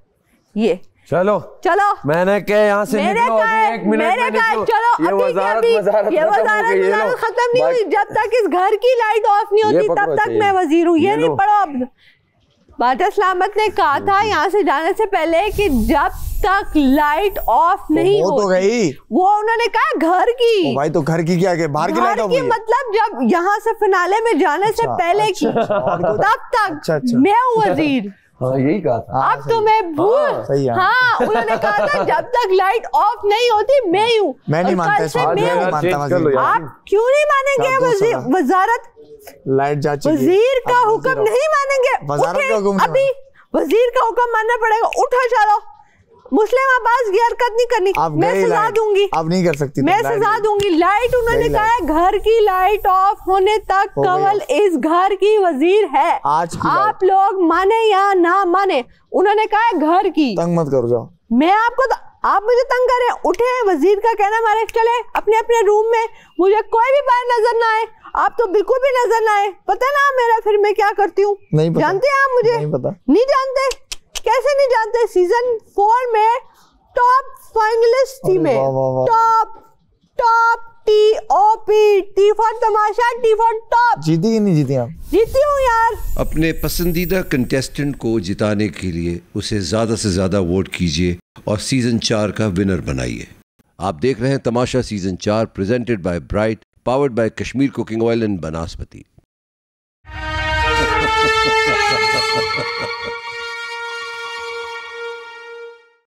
ये चलो चलो मैंने क्या यहाँ से निकलो अभी 1 मिनट में निकलो। चलो ये वजारत खत्म नहीं हुई जब तक इस घर की लाइट ऑफ नहीं होती तब तक मैं वजीर हूँ। ये नहीं पढ़ो अब। बदइस्लामत ने कहा था यहाँ से जाने से पहले कि जब तक लाइट ऑफ नहीं हो तो गई वो उन्होंने कहा घर की। भाई तो घर की क्या के बाहर की लाइट ऑफ हुई मतलब जब यहाँ से फिनाले में जाने से पहले की तब तक मैं हूँ वजीर। हाँ यही कहा था। अब तो मैं भूल हाँ उन्होंने कहा था जब तक लाइट ऑफ नहीं होती मैं ही हूँ। मैं नहीं मानता आप क्यों नहीं मानेंगे वजारत लाइट जा चुकी वजीर का हुक्म नहीं मानेंगे। वजारत का हुक्म अभी वजीर का हुक्म मानना पड़ेगा। उठो चलो मुस्लिम अब्बास की हरकत नहीं करनी, मैं सजा दूंगी। आप नहीं कर सकती, मैं सजा दूंगी। लाइट उन्होंने कहा है घर की लाइट ऑफ होने तक कंवल इस घर की वजीर है। आप लोग माने या ना माने, उन्होंने कहा है घर की। तंग मत करो, जाओ। मैं आपको आप मुझे तंग करें, उठे, वजीर का कहना हमारे चले अपने अपने रूम में, मुझे कोई भी बाहर नजर ना आए। आप तो बिल्कुल भी नजर ना आए। पता ना मेरा फिर मैं क्या करती हूँ, जानते हैं आप मुझे? नहीं पता। नहीं जानते? कैसे नहीं जानते? सीजन 4 में टॉप फाइनलिस्ट थी मैं, top TOP, T for Tamasha, T for top. जीती कि नहीं जीती आप? जीती हूँ यार। अपने पसंदीदा कंटेस्टेंट को जिताने के लिए उसे ज़्यादा से ज़्यादा वोट कीजिए और सीज़न 4 का विनर बनाइए। आप देख रहे हैं Tamasha season 4 presented by Bright, powered by Kashmir cooking oil and बनास्पति।